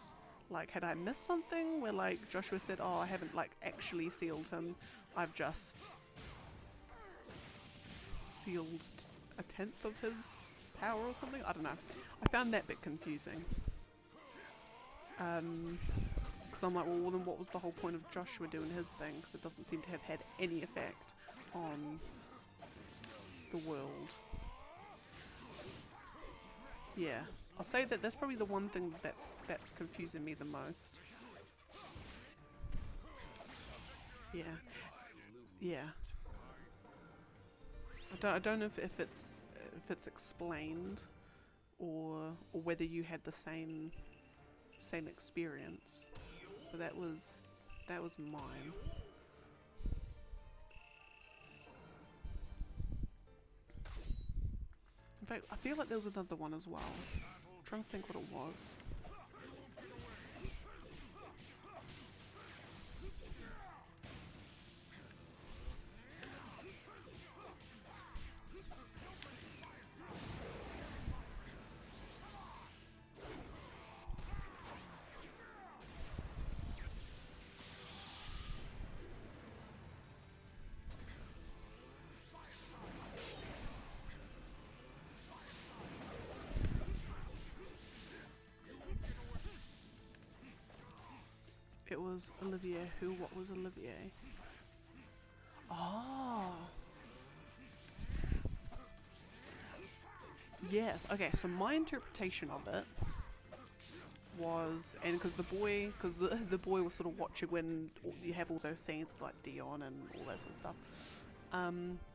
Like, had I missed something where, like, Joshua said, oh, I haven't, like, actually sealed him, I've just sealed a tenth of his tower or something. I don't know. I found that bit confusing. Because I'm like, well, then what was the whole point of Joshua doing his thing? Because it doesn't seem to have had any effect on the world. Yeah, I'd say that that's probably the one thing that's confusing me the most. Yeah, yeah. I don't know if it's explained or whether you had the same experience, but that was mine. In fact, I feel like there was another one as well. I'm trying to think what it was. It was Olivier. What was Olivier? Oh. Yes, okay, so my interpretation of it was, and because the boy was sort of watching when you have all those scenes with like Dion and all that sort of stuff.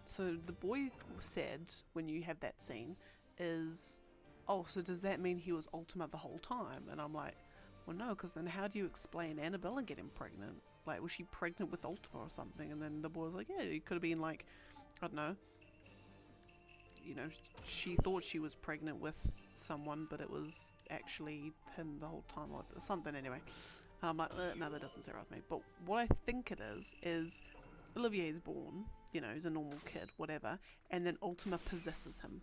So the boy said, when you have that scene, is, oh, so does that mean he was Ultima the whole time? And I'm like, well, no, because then how do you explain Annabella getting pregnant? Like, was she pregnant with Ultima or something? And then the boy was like, yeah, it could have been like, I don't know, you know, she thought she was pregnant with someone, but it was actually him the whole time, or something anyway. And I'm like, no, that doesn't sit right with me. But what I think it is Olivier's born, you know, he's a normal kid, whatever, and then Ultima possesses him.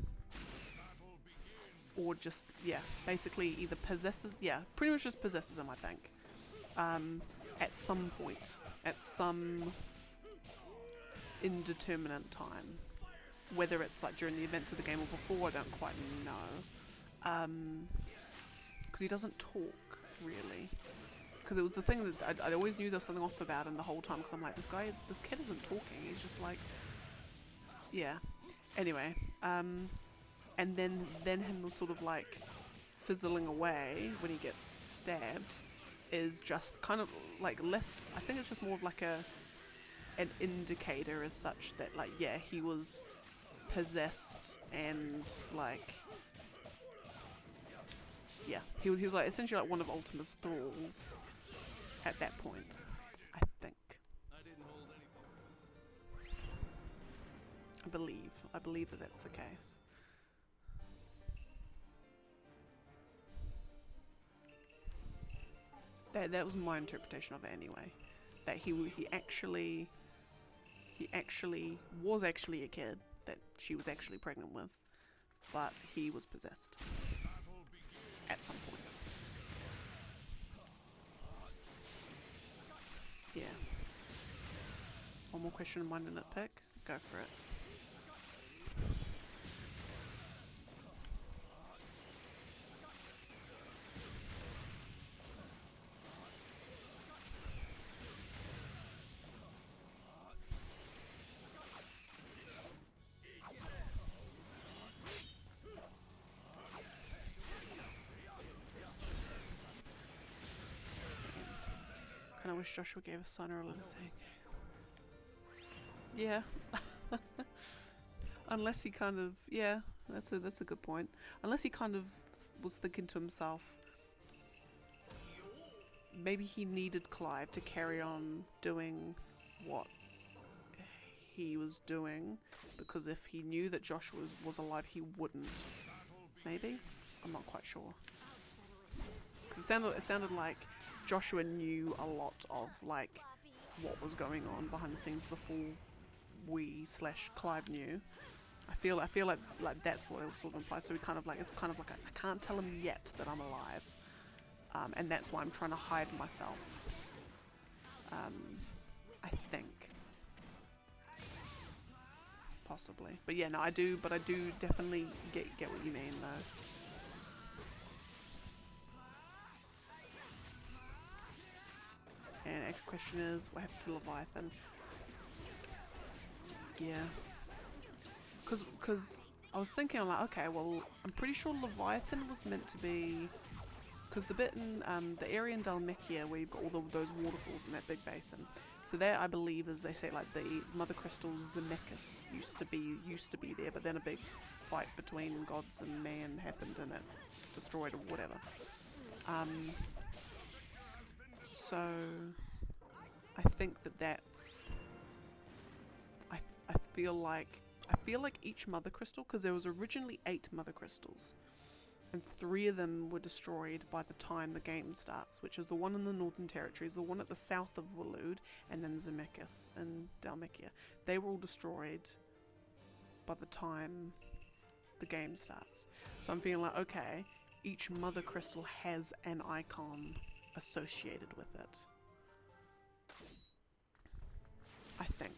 Or just, yeah, basically either possesses, yeah, pretty much just possesses him, I think. At some point, at some indeterminate time. Whether it's like during the events of the game or before, I don't quite know. Because he doesn't talk, really. Because it was the thing that I always knew there was something off about him the whole time, because I'm like, this kid isn't talking, he's just like, yeah. Anyway, and then him sort of like fizzling away when he gets stabbed is just kind of like less, I think it's just more of like an indicator as such that like, yeah, he was possessed and like, yeah, he was like essentially like one of Ultima's thralls at that point, I think. I believe that that's the case. That was my interpretation of it anyway. That he actually was actually a kid that she was actually pregnant with, but he was possessed at some point. Yeah. One more question of mine to nitpick. Go for it. I wish Joshua gave us Sonora a little saying. Yeah. Unless he kind of, yeah, that's a good point. Unless he kind of was thinking to himself, maybe he needed Clive to carry on doing what he was doing, because if he knew that Joshua was alive, he wouldn't. Maybe? I'm not quite sure. Because it sounded like Joshua knew a lot of like what was going on behind the scenes before we/Clive knew. I feel like that's what it was sort of implied. So we kind of like, it's kind of like I can't tell him yet that I'm alive, and that's why I'm trying to hide myself. I think. Possibly. But yeah, no, I do definitely get what you mean though. And the actual question is, what happened to Leviathan? Yeah. Because I was thinking, I'm like, okay, well, I'm pretty sure Leviathan was meant to be... Because the bit in the area in Dhalmekia where you've got all those waterfalls in that big basin, so there I believe is, they say, like, the mother crystal Zemeckis used to be there, but then a big fight between gods and man happened and it destroyed or whatever. So I think that's... I feel like each mother crystal, because there was originally 8 mother crystals, and 3 of them were destroyed by the time the game starts, which is the one in the Northern Territories, the one at the south of Waloed, and then Zemeckis and Dhalmekia. They were all destroyed by the time the game starts. So I'm feeling like, okay, each mother crystal has an icon associated with it. I think.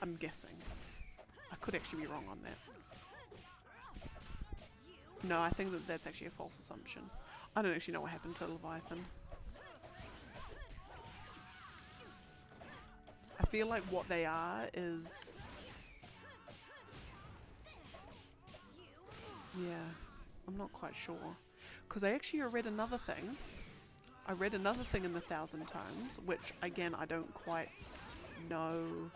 I'm guessing. I could actually be wrong on that. No, I think that's actually a false assumption. I don't actually know what happened to Leviathan. I feel like what they are is... Yeah, I'm not quite sure. Because I actually read another thing. I read another thing in the 1,000 Tomes, which again I don't quite know.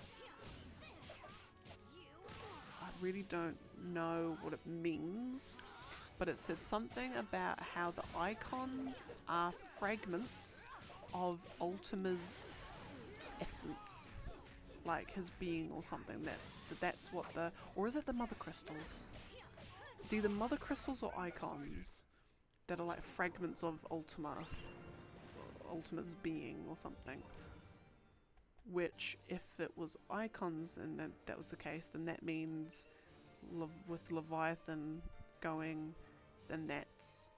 I really don't know what it means. But it said something about how the icons are fragments of Ultima's essence, like his being or something. That's what the... Or is it the mother crystals? It's either mother crystals or icons that are like fragments of Ultima's being or something. Which, if it was icons and that was the case, then that means with Leviathan going... then that's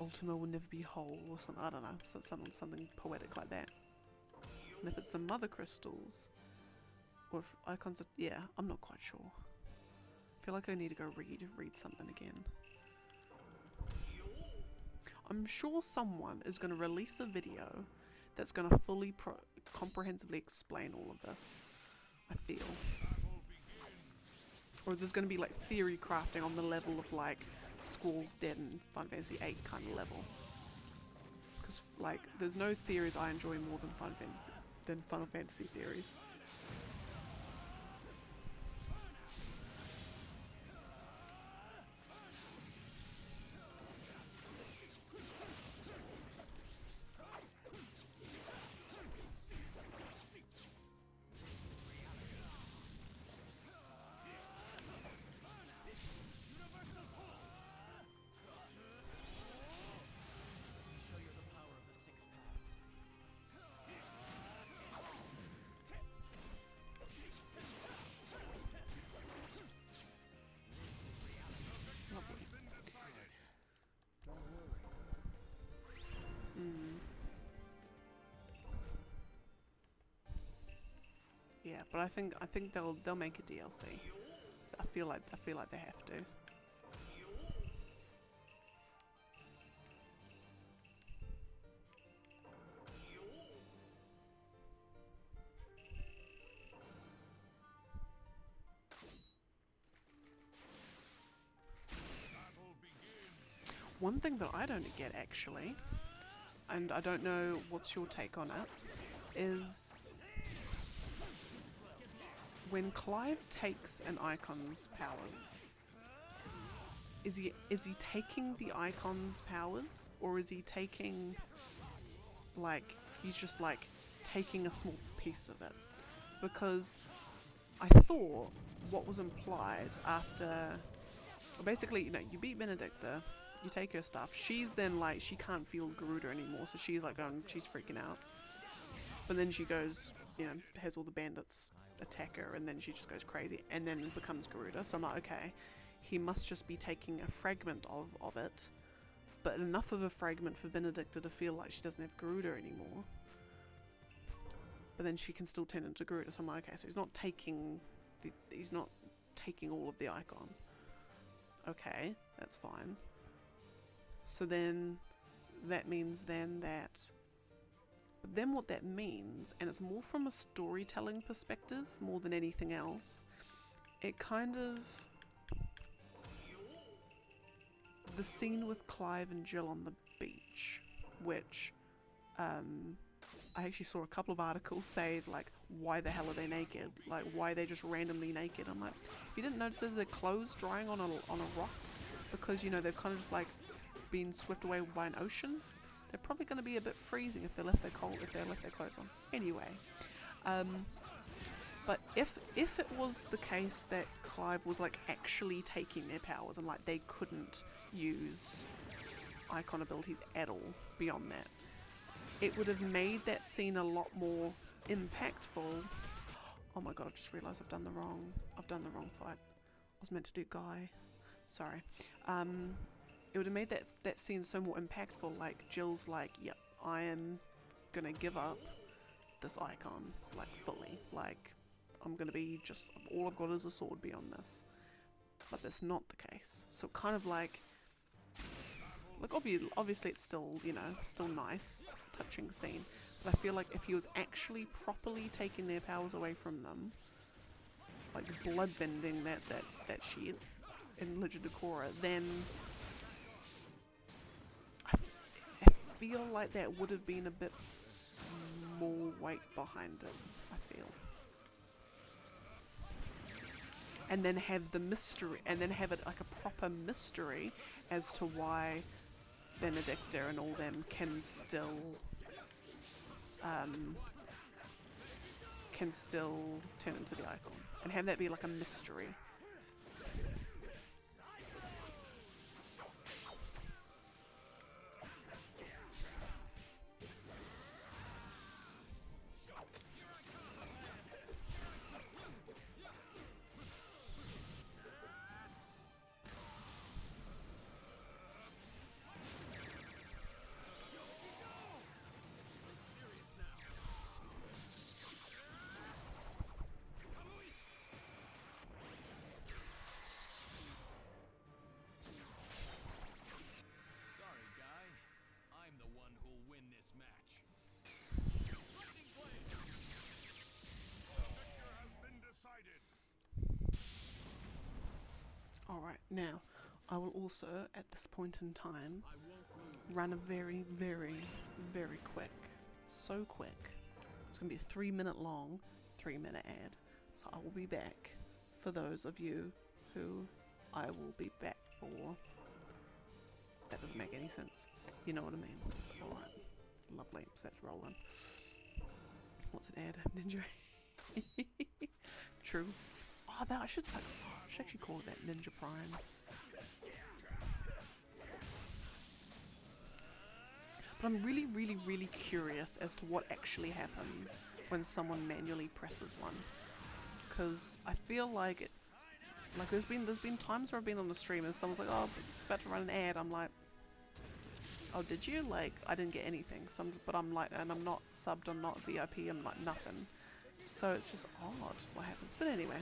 Ultima will never be whole or something. I don't know, something poetic like that. And if it's the mother crystals, or if icons are, yeah, I'm not quite sure. I feel like I need to go read something again. I'm sure someone is going to release a video that's going to fully comprehensively explain all of this, I feel. Or there's going to be like theory crafting on the level of like Squall's Dead and Final Fantasy VIII kind of level. Because like there's no theories I enjoy more than Final Fantasy theories. Yeah, but I think they'll make a DLC. I feel like they have to. One thing that I don't get actually, and I don't know what's your take on it, is when Clive takes an icon's powers, is he taking the icon's powers, or is he taking, like, he's just like taking a small piece of it? Because I thought what was implied after, well, basically, you know, you beat Benedicta, you take her stuff, she's then like, she can't feel Garuda anymore, so she's like going, she's freaking out. But then she goes, you know, has all the bandits attack her, and then she just goes crazy, and then becomes Garuda. So I'm like, okay, he must just be taking a fragment of it, but enough of a fragment for Benedicta to feel like she doesn't have Garuda anymore. but then she can still turn into Garuda. So I'm like, okay, so he's not taking all of the icon. Okay, that's fine. So then that means then that, but then what that means, and it's more from a storytelling perspective more than anything else, it kind of, the scene with Clive and Jill on the beach, which I actually saw a couple of articles say, like, why the hell are they naked? Like, why are they just randomly naked? I'm like, if you didn't notice that their clothes drying on a rock, because, you know, they've kind of just, like, been swept away by an ocean, they're probably going to be a bit freezing if they left their clothes on. Anyway, but if it was the case that Clive was, like, actually taking their powers and, like, they couldn't use icon abilities at all beyond that, it would have made that scene a lot more impactful. Oh my god, I've just realised I've done the wrong fight. I was meant to do Guy. Sorry. It would have made that scene so more impactful. Like, Jill's like, yep, I am gonna give up this icon, like, fully. Like, I'm gonna be just, all I've got is a sword beyond this. But that's not the case. So kind of like obviously it's still, you know, still nice, touching scene, but I feel like if he was actually properly taking their powers away from them, like bloodbending that shit in Legend of Korra, then I feel like that would have been a bit more weight behind it, I feel. And then have the mystery, and then have it like a proper mystery as to why Benedicta and all them can still turn into the icon, and have that be like a mystery. Alright, now, I will also, at this point in time, run a very, very, very quick, so quick, it's going to be a 3-minute long, 3-minute ad, so I will be back for those of you who I will be back for. That doesn't make any sense, you know what I mean. Alright, lovely, so that's rolling. What's an ad? Ninja? True. Oh, that I should actually call it that, Ninja Prime. But I'm really, really, really curious as to what actually happens when someone manually presses one, because I feel like it. Like there's been times where I've been on the stream and someone's like, "Oh, about to run an ad." I'm like, "Oh, did you?" Like I didn't get anything. So but I'm like, and I'm not subbed, I'm not VIP, I'm like nothing. So it's just odd what happens. But anyway,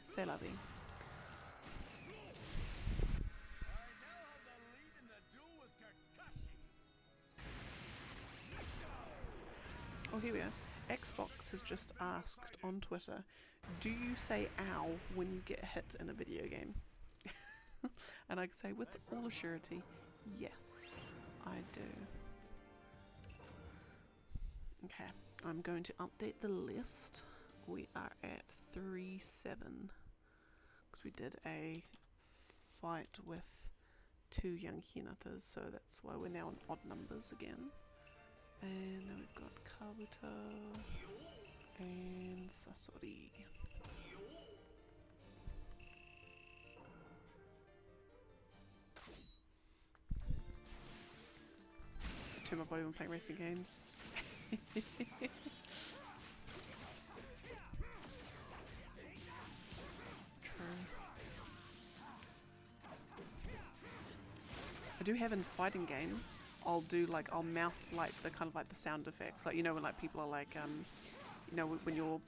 c'est la vie. Oh, here we are. Xbox has just asked on Twitter, do you say ow when you get hit in a video game? And I can say with all surety, yes, I do. Okay, I'm going to update the list. We are at 3-7 because we did a fight with 2 young Hinatas, so that's why we're now on odd numbers again. And then we've got Kabuto and Sasori. I turn my body when playing racing games. I do have in fighting games, I'll mouth like the kind of like the sound effects, like you know when like people are like you know, when you're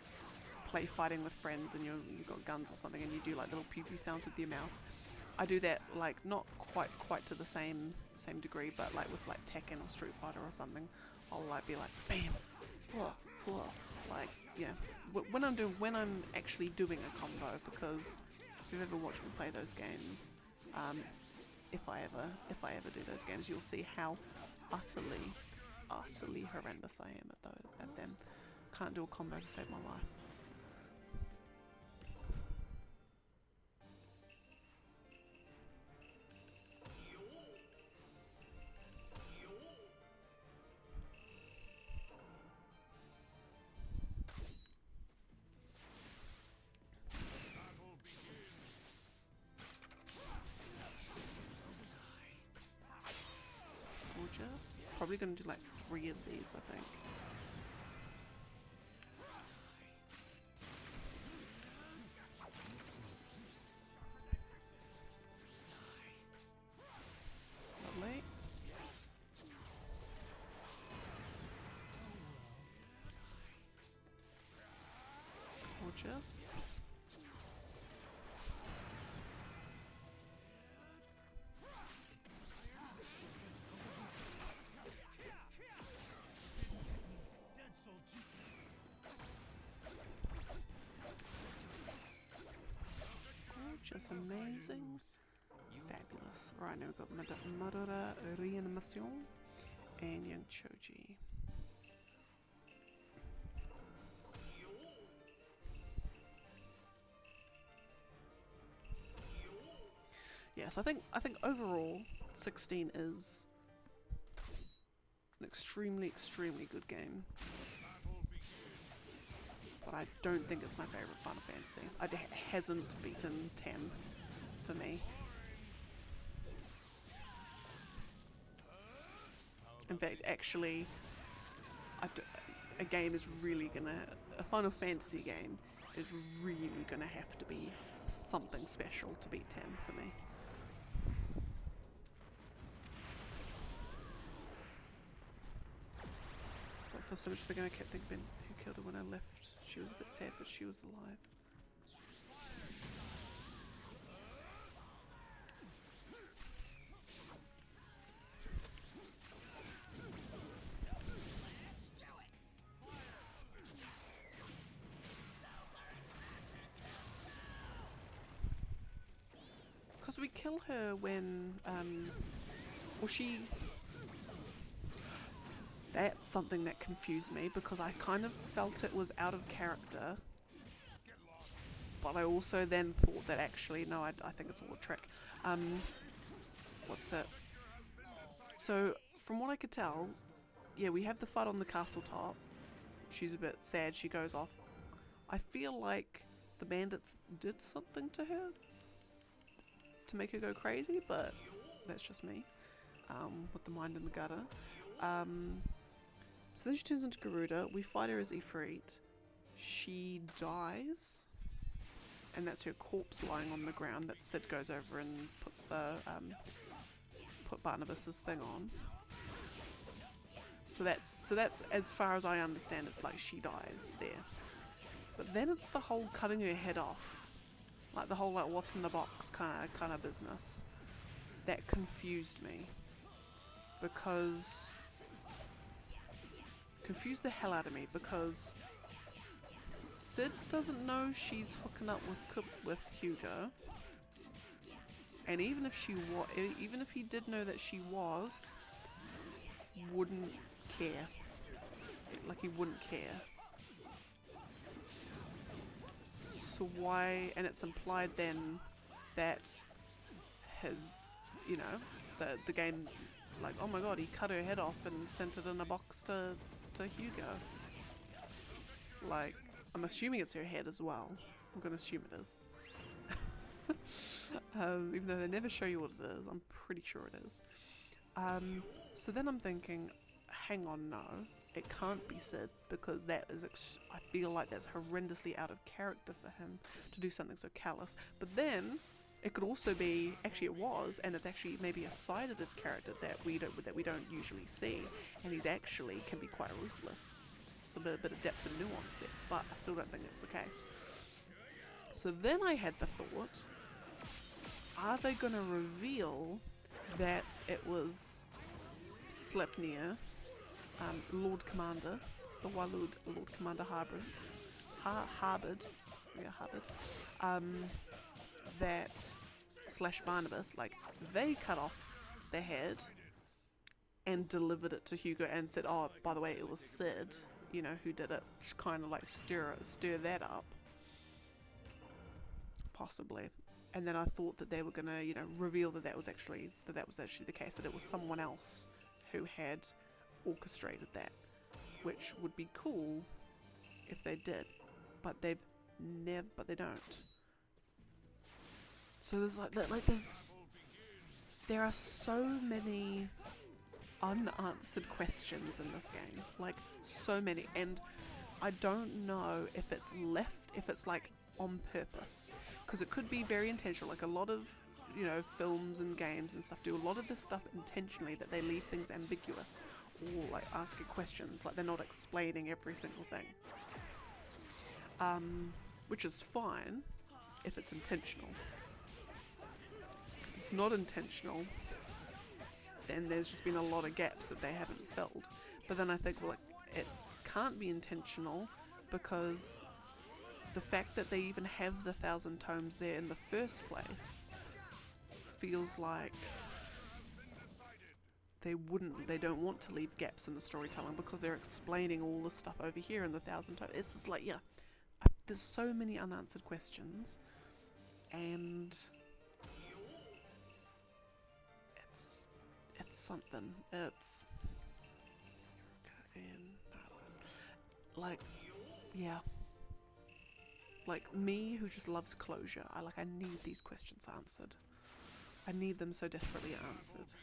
play fighting with friends and you've got guns or something and you do like little pew pew sounds with your mouth. I do that like not quite to the same degree, but like with like Tekken or Street Fighter or something, I'll like be like bam, whoa, whoa, like yeah. When I'm actually doing a combo, because if you've ever watched me play those games, if I ever do those games, you'll see how utterly horrendous I am at them. Can't do a combo to save my life. Gorgeous. Probably gonna do like 3 of these, I think. Lovely. Gorgeous. Just amazing. Fabulous. Right, now we've got Madara Reanimation and Young Choji. Yeah, so I think overall 16 is an extremely good game. But I don't think it's my favourite Final Fantasy. It hasn't beaten 10 for me. In fact, actually, a game is really gonna... A Final Fantasy game is really gonna have to be something special to beat 10 for me. But for so much they're gonna keep thinking who killed her when I left. She was a bit sad, but she was alive. Because we kill her when, well, that's something that confused me, because I kind of felt it was out of character, but I also then thought that actually, no, I think it's all a trick. What's it? So, from what I could tell, yeah, we have the fight on the castle top. She's a bit sad, she goes off. I feel like the bandits did something to her to make her go crazy, but that's just me, with the mind in the gutter. So then she turns into Garuda, we fight her as Ifrit, she dies, and that's her corpse lying on the ground that Sid goes over and puts the, put Barnabas's thing on. So that's as far as I understand it, like she dies there. But then it's the whole cutting her head off. Like the whole like what's in the box kind of business. That confused me. Confused the hell out of me, because Sid doesn't know she's hooking up with Hugo. And even if he did know that she was, wouldn't care. Like he wouldn't care. So why? And it's implied then that his, you know, the game, like, oh my god, he cut her head off and sent it in a box to Hugo. Like, I'm assuming it's her head as well. I'm gonna assume it is. Even though they never show you what it is, I'm pretty sure it is. So then I'm thinking, hang on, no, it can't be Sid, because that is, I feel like that's horrendously out of character for him to do something so callous. But then it could also be, actually it was, and it's actually maybe a side of his character that we don't usually see, and he's actually can be quite ruthless. So a bit of depth and nuance there, but I still don't think it's the case. So then I had the thought, are they going to reveal that it was Sleipnir, Lord Commander, the Walud Lord Commander Harbored, that / Barnabas, like, they cut off their head and delivered it to Hugo and said, oh, by the way, it was Sid, you know, who did it, kind of like stir that up, possibly. And then I thought that they were gonna, you know, reveal that that was actually the case, that it was someone else who had orchestrated that, which would be cool if they did, but they don't. So there's there are so many unanswered questions in this game, like so many, and I don't know if it's like on purpose, because it could be very intentional. Like a lot of, you know, films and games and stuff do a lot of this stuff intentionally, that they leave things ambiguous or like ask you questions, like they're not explaining every single thing, which is fine if it's intentional. If it's not intentional, then there's just been a lot of gaps that they haven't filled. But then I think, well, it can't be intentional, because the fact that they even have the 1,000 tomes there in the first place feels like they don't want to leave gaps in the storytelling, because they're explaining all this stuff over here in the 1,000 tomes. It's just like, yeah, there's so many unanswered questions, and it's something. It's like, yeah. Like me, who just loves closure, I need these questions answered. I need them so desperately answered.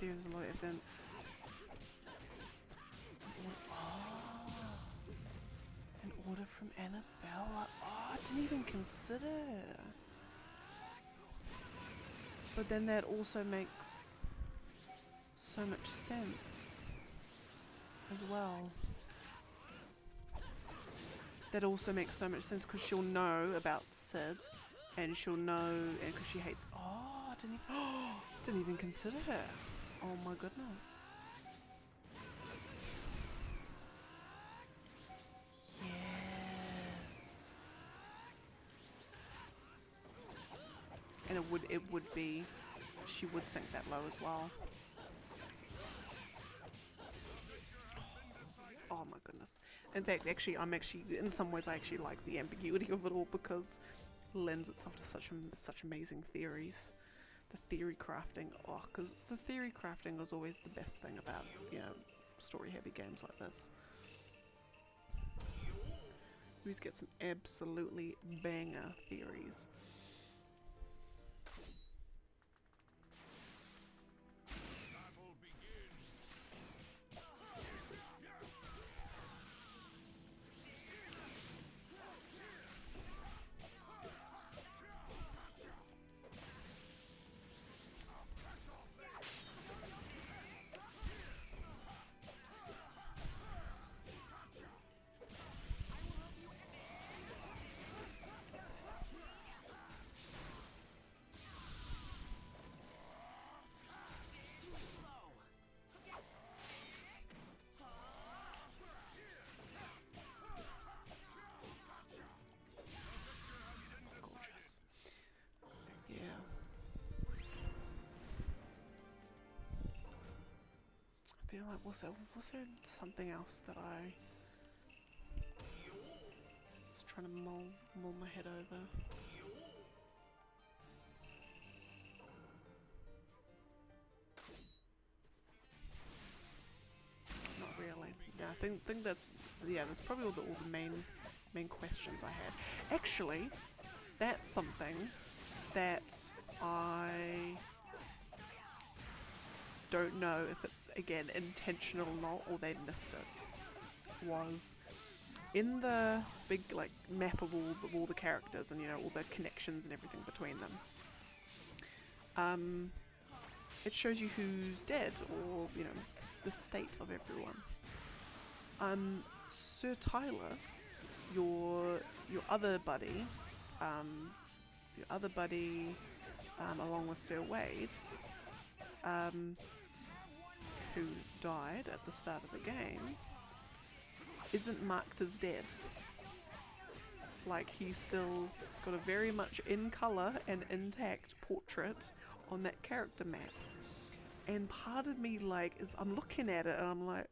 There's a lot of evidence. An order from Annabella. Oh, I didn't even consider. But then that also makes so much sense as well. That also makes so much sense, because she'll know about Sid, and she'll know, and because she hates. Oh, I didn't even consider her. Oh my goodness. Yes. And it would be, she would sink that low as well. Oh my goodness. In fact, in some ways I actually like the ambiguity of it all, because it lends itself to such amazing theories. The theory crafting, because the theory crafting is always the best thing about, you know, story-heavy games like this. You always get some absolutely banger theories. feel like was there something else that I was trying to mull my head over? Not really. Yeah, I think that that's probably all the main questions I had. Actually, that's something that I don't know if it's again intentional or not, or they missed it. Was in the big like map of all the characters and all the connections and everything between them. It shows you who's dead, or the state of everyone. Sir Tyler, your other buddy, along with Sir Wade, who died at the start of the game, isn't marked as dead. Like, he's still got a very much in colour and intact portrait on that character map. And part of me, like, I'm looking at it and I'm like,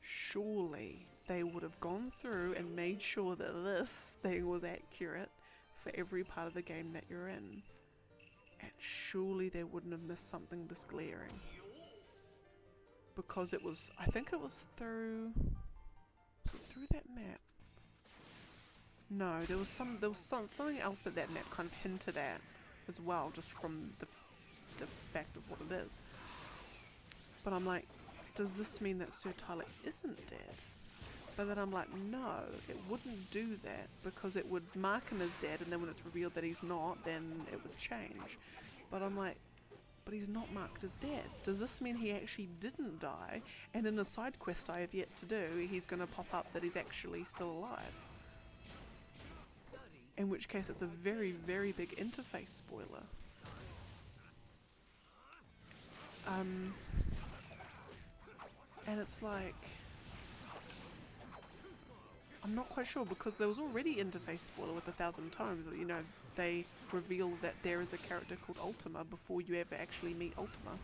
surely they would have gone through and made sure that this thing was accurate for every part of the game that you're in. And surely they wouldn't have missed something this glaring. Because I think it was through that map? No, there was something else that map kind of hinted at as well, just from the fact of what it is. But I'm like, does this mean that Sir Tyler isn't dead? But then I'm like, no, it wouldn't do that, because it would mark him as dead, and then when it's revealed that he's not, then it would change. But I'm like, but he's not marked as dead. Does this mean he actually didn't die? And in a side quest I have yet to do, he's going to pop up that he's actually still alive. In which case it's a very, very big interface spoiler. And it's like, I'm not quite sure, because there was already interface spoiler with 1,000 Tomes. They reveal that there is a character called Ultima before you ever actually meet Ultima,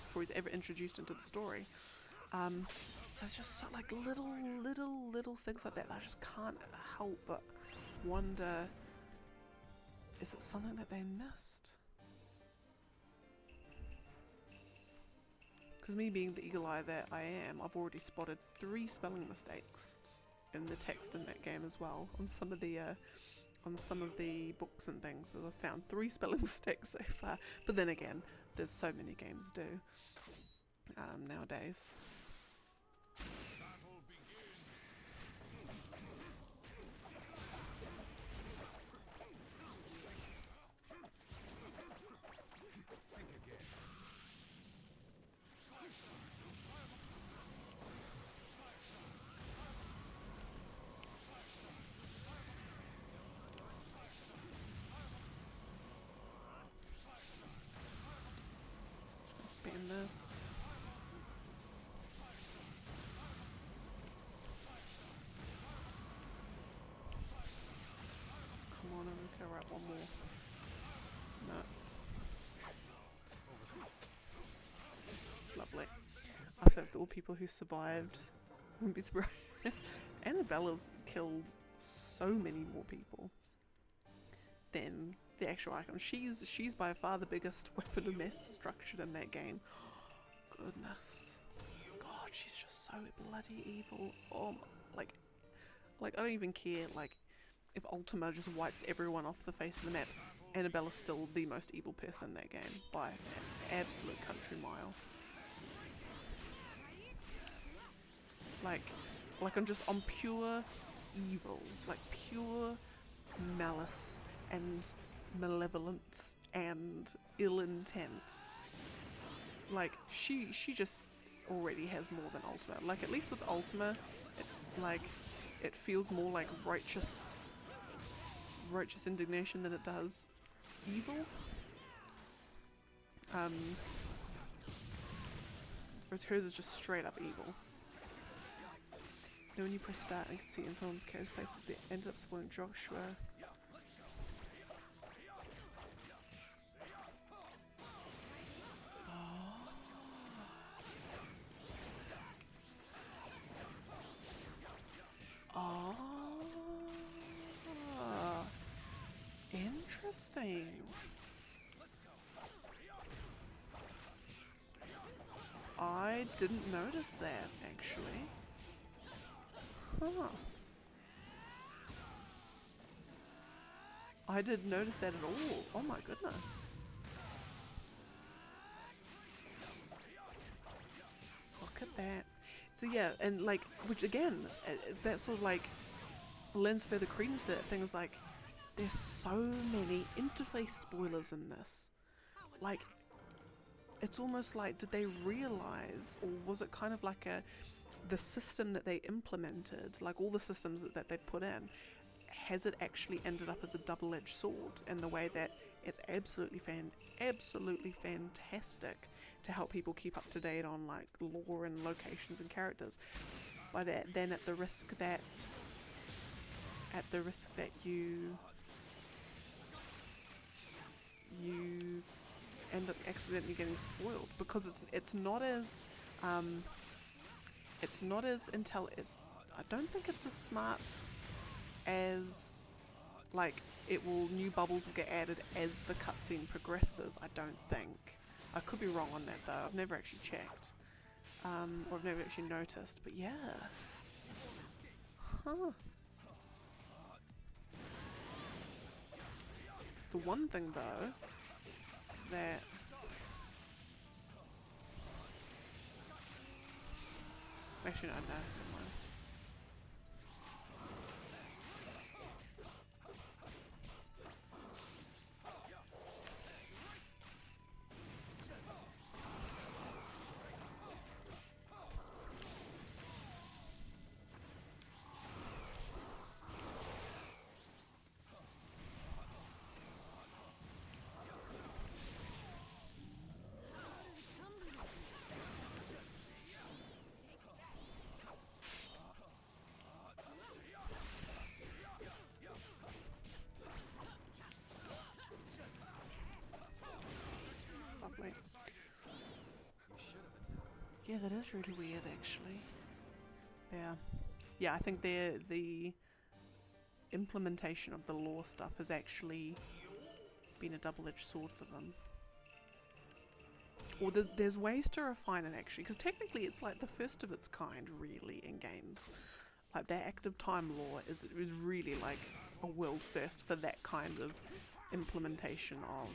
before he's ever introduced into the story. So it's just like little things like that I just can't help but wonder, is it something that they missed? Because me being the eagle eye that I am, I've already spotted 3 spelling mistakes in the text in that game as well. On some of the books and things, so I've found 3 spelling mistakes so far. But then again, there's so many games do nowadays. Spam this. Come on, okay, right, one more. No. Lovely. I've saved all people who survived. Wouldn't be surprised. Annabella's killed so many more people than the actual icon. She's by far the biggest weapon of mass destruction in that game. Goodness. God, she's just so bloody evil. Oh, like I don't even care, like, if Ultima just wipes everyone off the face of the map, Annabella's still the most evil person in that game by an absolute country mile. Like I'm pure evil, like pure malice and malevolence and ill intent. Like, she just already has more than Ultima. Like, at least with Ultima, it feels more like righteous indignation than it does evil. Whereas hers is just straight up evil. When you press start, I can see info on Kay's places that ends up spawning Joshua. Interesting. I didn't notice that, actually. Huh. I didn't notice that at all. Oh my goodness. Look at that. So yeah, and like, which again, that sort of like lends further credence to things like, there's so many interface spoilers in this. Like, it's almost like, did they realize, or was it kind of like the system that they implemented, like all the systems that they put in, has it actually ended up as a double-edged sword in the way that it's absolutely fantastic to help people keep up to date on like lore and locations and characters, but then at the risk that you end up accidentally getting spoiled, because it's not as I don't think it's as smart as like new bubbles will get added as the cutscene progresses. I don't think. I could be wrong on that though. I've never actually checked, or I've never actually noticed. But yeah, huh. The one thing though that actually no, never mind. Lovely. Yeah, that is really weird actually. Yeah. Yeah, I think the implementation of the lore stuff has actually been a double-edged sword for them. Or there's ways to refine it actually, because technically it's like the first of its kind really in games. Like their active time lore is really like a world first for that kind of implementation of,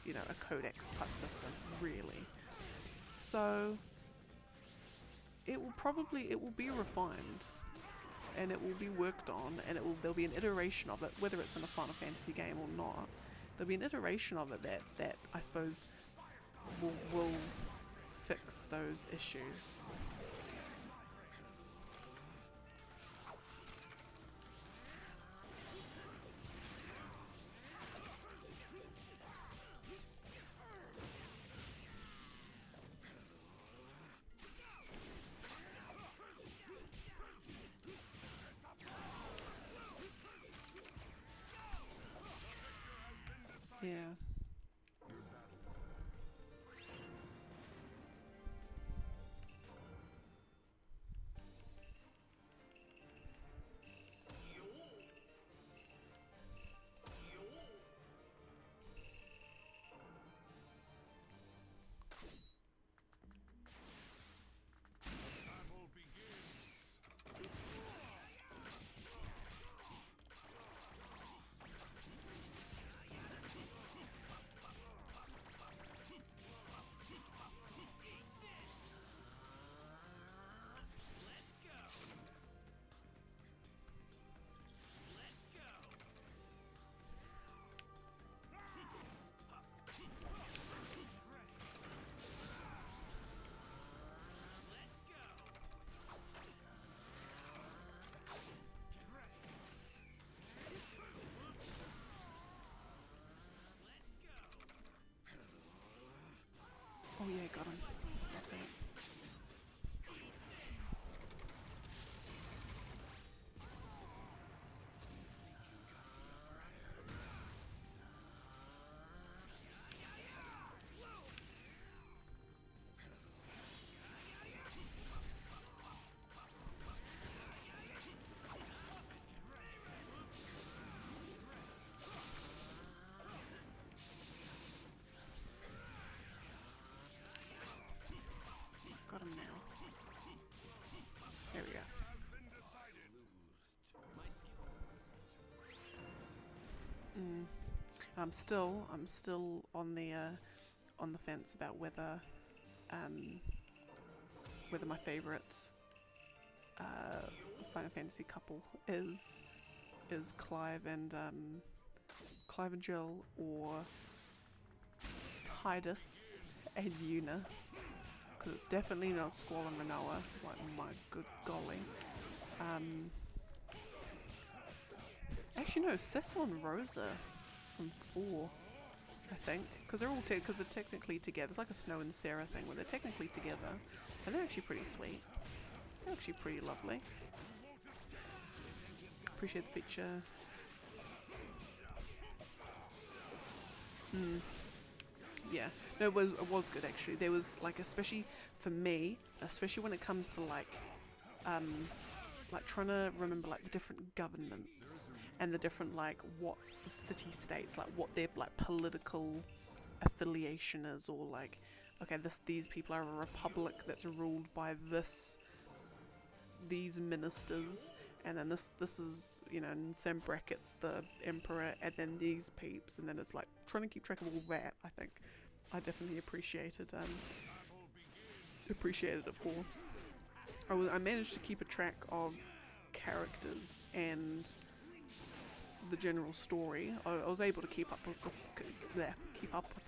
you know, a codex type system, really. So it will be refined, and it will be worked on, and there'll be an iteration of it, whether it's in a Final Fantasy game or not. There'll be an iteration of it that I suppose will fix those issues. Yeah. I'm still on the fence about whether my favorite Final Fantasy couple is Clive and Jill, or Tidus and Yuna, because it's definitely not Squall and Manoa. Like, my good golly. Actually, no, Cecil and Rosa from 4, I think, because they're all they're technically together. It's like a Snow and Sarah thing where they're technically together, and they're actually pretty sweet. They're actually pretty lovely. Appreciate the feature. Yeah, no, it was good actually. There was, like, especially for me, especially when it comes to like trying to remember like the different governments and the different, like, what the city states, like what their like political affiliation is, or like, okay, these people are a republic that's ruled by these ministers, and then this is, you know, in some brackets the emperor, and then these peeps, and then it's like trying to keep track of all that. I think I definitely appreciated it more. I managed to keep a track of characters and the general story. I was able to keep up with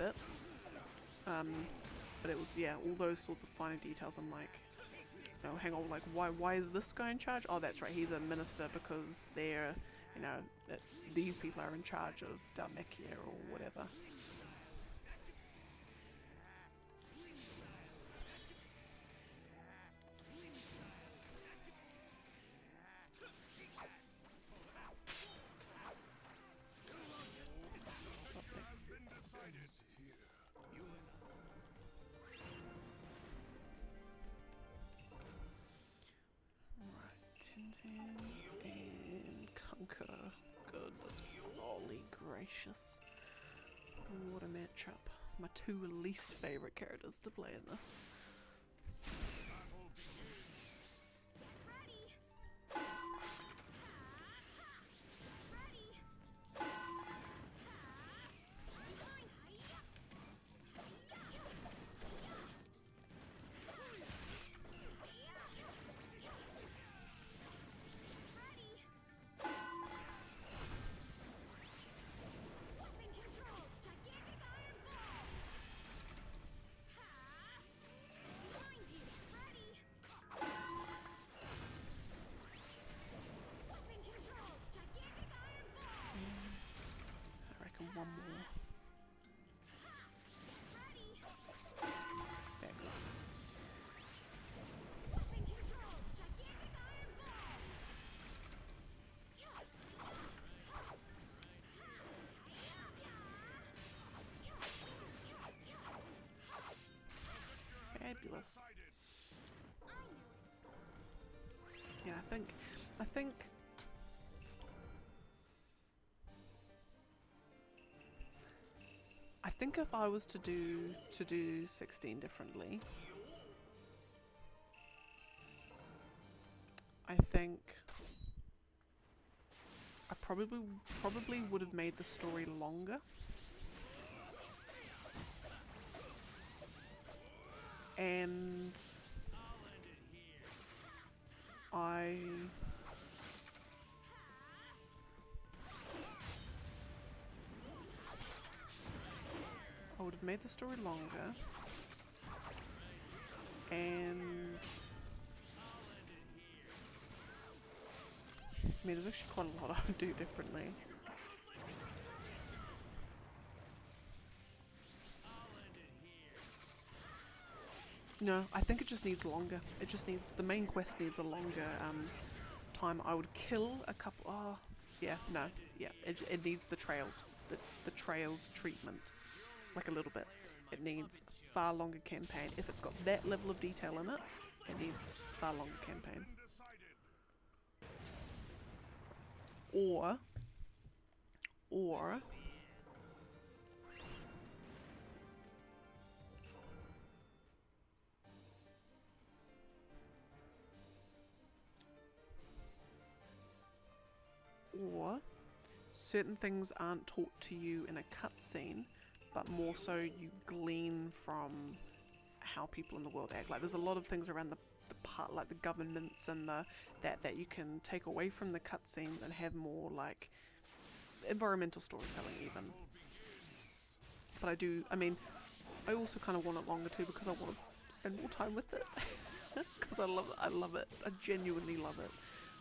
it. But it was, yeah, all those sorts of finer details. I'm like, oh, hang on, like, why is this guy in charge? Oh, that's right, he's a minister because they're, you know, these people are in charge of Dhalmekia or whatever. And Conquer. Goodness, golly gracious. What a matchup. My 2 least favourite characters to play in this. One more. Fabulous. Fabulous. Yeah, I think if I was to do 16 differently, I think I probably would have made the story longer. And I would have made the story longer, and I mean, there's actually quite a lot I would do differently. No, I think it just needs longer. The main quest needs a longer time. I would kill a couple. Oh, yeah, no, yeah. It needs the trails treatment. Like a little bit. It needs far longer campaign. If it's got that level of detail in it, it needs far longer campaign. Or certain things aren't taught to you in a cutscene, but more so you glean from how people in the world act. Like there's a lot of things around the part, like the governments and that you can take away from the cutscenes and have more like environmental storytelling even. But I also kind of want it longer too because I want to spend more time with it. Because I love it. I genuinely love it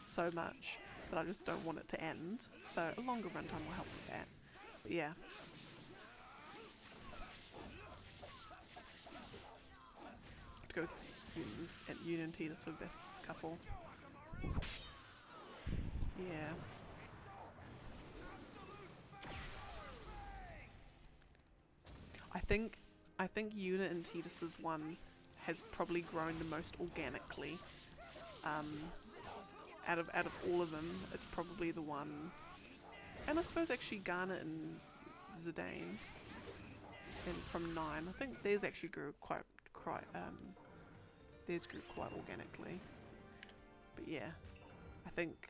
so much that I just don't want it to end. So a longer runtime will help with that. But yeah. To go with Yoon and Titus for best couple. Yeah. I think Yuna and Titus's one has probably grown the most organically. Out of all of them, it's probably the one. And I suppose actually Garnet and Zidane and from 9. I think theirs actually grew quite theirs grew quite organically. But yeah, I think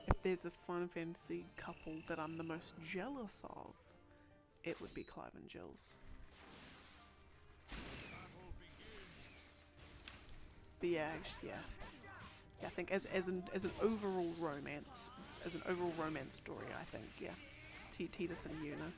if there's a Final Fantasy couple that I'm the most jealous of, it would be Clive and Jill's. But yeah, actually, yeah, I think as an overall romance, story, I think Titus and Yuna.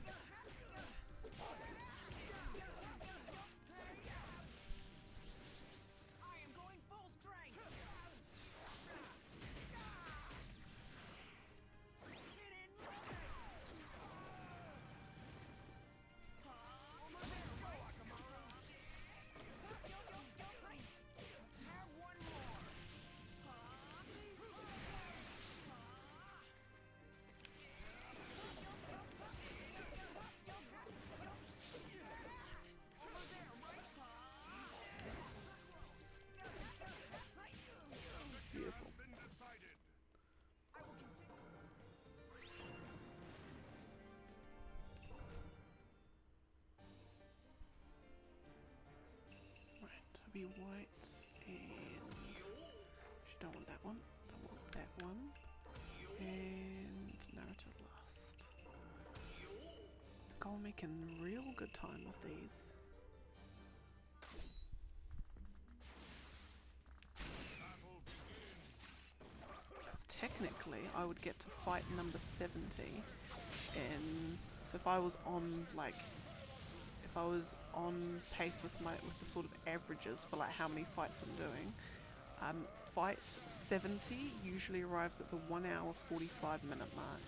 Beautiful. Right, Toby White and she don't want that one. Don't want that one. And Naruto last. God, we're making real good time with these. Because technically I would get to fight number 70 in, so if I was on pace with the sort of averages for like how many fights I'm doing, fight 70 usually arrives at the 1 hour 45 minute mark.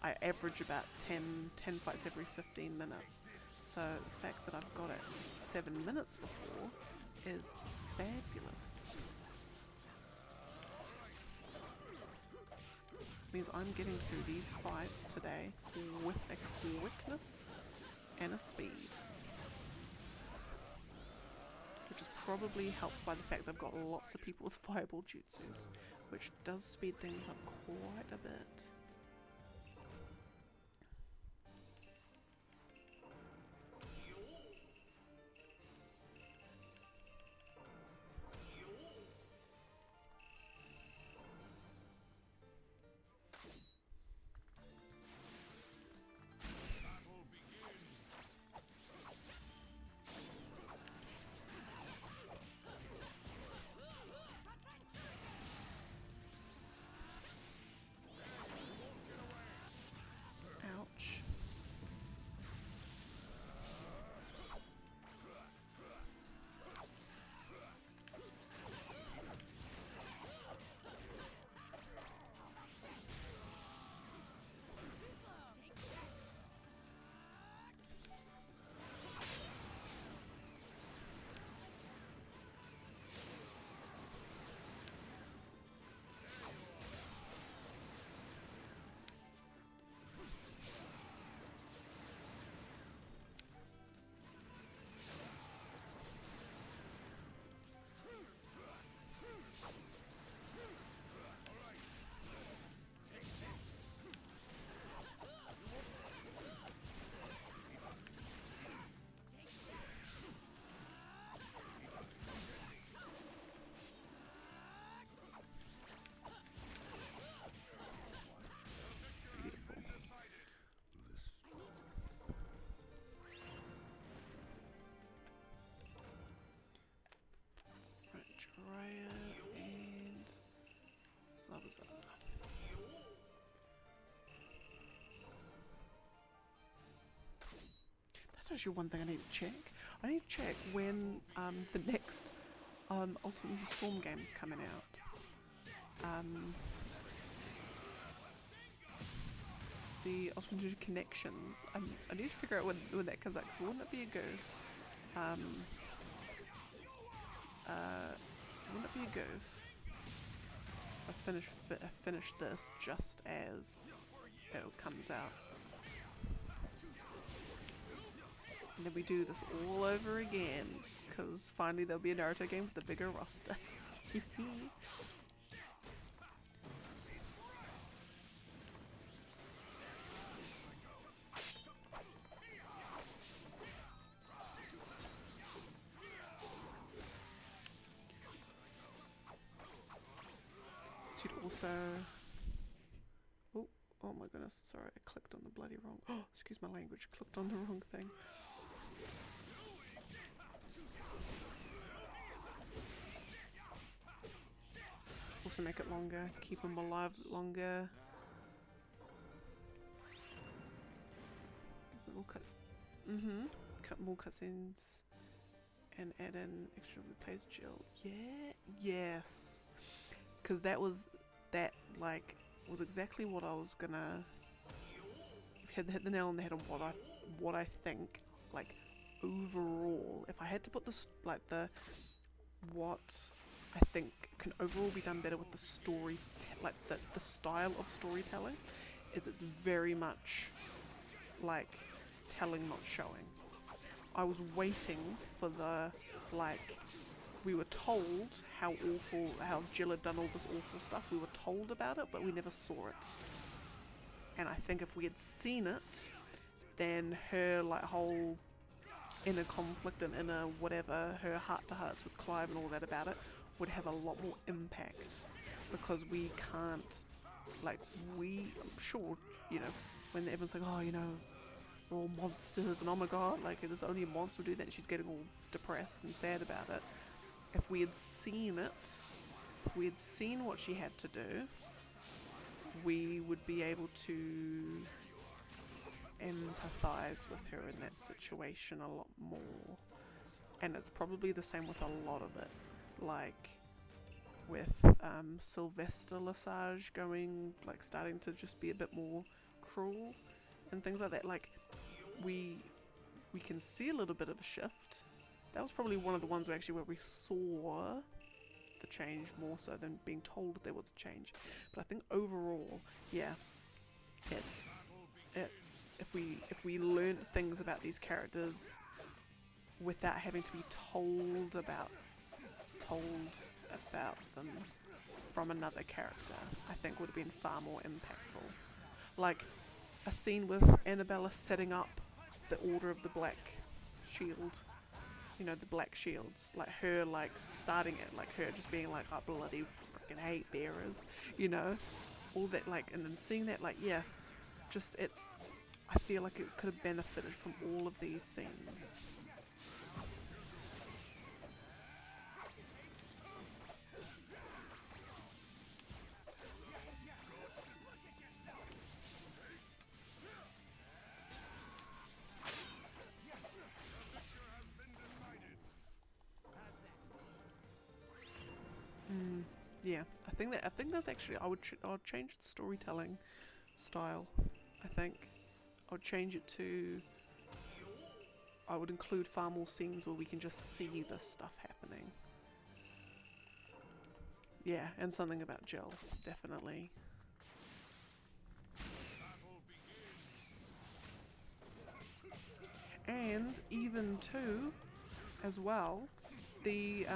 I average about 10 fights every 15 minutes. So the fact that I've got it 7 minutes before is fabulous. Means I'm getting through these fights today with a quickness and a speed. Which is probably helped by the fact that I've got lots of people with fireball jutsus, which does speed things up quite a bit. That's actually one thing I need to check. I need to check when the next Ultimate Ninja Storm game is coming out. The Ultimate Ninja Connections. I need to figure out when that comes out, because wouldn't it be a goof? Wouldn't it be a goof? I finish this just as it comes out. And then we do this all over again, because finally there'll be a Naruto game with a bigger roster. Should also... Oh my goodness, sorry, I clicked on the bloody wrong... Oh, excuse my language, clicked on the wrong thing. Also make it longer, keep them alive longer. We'll cut... cut more cutscenes. And add in extra replays Jill. Yeah, yes. Because that was exactly what I was gonna hit the nail on the head on what I think, like, overall, if I had to put this, like, what I think can overall be done better with the story, like the style of storytelling, is it's very much like telling, not showing. I was waiting for the, like, we were told how Jill had done all this awful stuff. We were told about it, but we never saw it. And I think if we had seen it, then her, like, whole inner conflict and inner whatever, her heart-to-hearts with Clive and all that about it, would have a lot more impact. Because we can't, like, I'm sure, you know, when everyone's like, oh, you know, we're all monsters, and oh my god, like, there's only a monster who do that, and she's getting all depressed and sad about it. If we had seen it, if we had seen what she had to do, we would be able to empathize with her in that situation a lot more. And it's probably the same with a lot of it. Like, with Sylvester Lesage starting to just be a bit more cruel and things like that. Like, we can see a little bit of a shift. That was probably one of the ones where we saw the change more so than being told there was a change. But I think overall, yeah, it's if we learned things about these characters without having to be told about them from another character, I think would have been far more impactful. Like a scene with Annabella setting up the Order of the Black Shield. You know, the black shields, like her, like, starting it, like her just being like, I bloody freaking hate bearers, you know, all that, like, and then seeing that, like, yeah, just, I feel like it could have benefited from all of these scenes. Yeah, I think that's actually, I would change the storytelling style. I think I would change it to, I would include far more scenes where we can just see this stuff happening. Yeah, and something about Jill, definitely. And even too, as well, the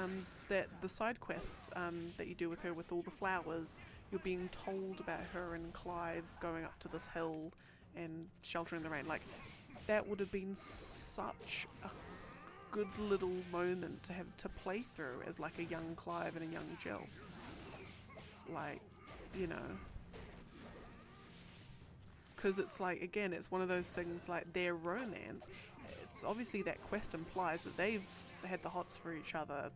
side quest that you do with her with all the flowers, you're being told about her and Clive going up to this hill and sheltering the rain. Like, that would have been such a good little moment to have to play through as like a young Clive and a young Jill. Like, you know, because it's like, again, it's one of those things, like their romance, it's obviously that quest implies that they've had the hots for each other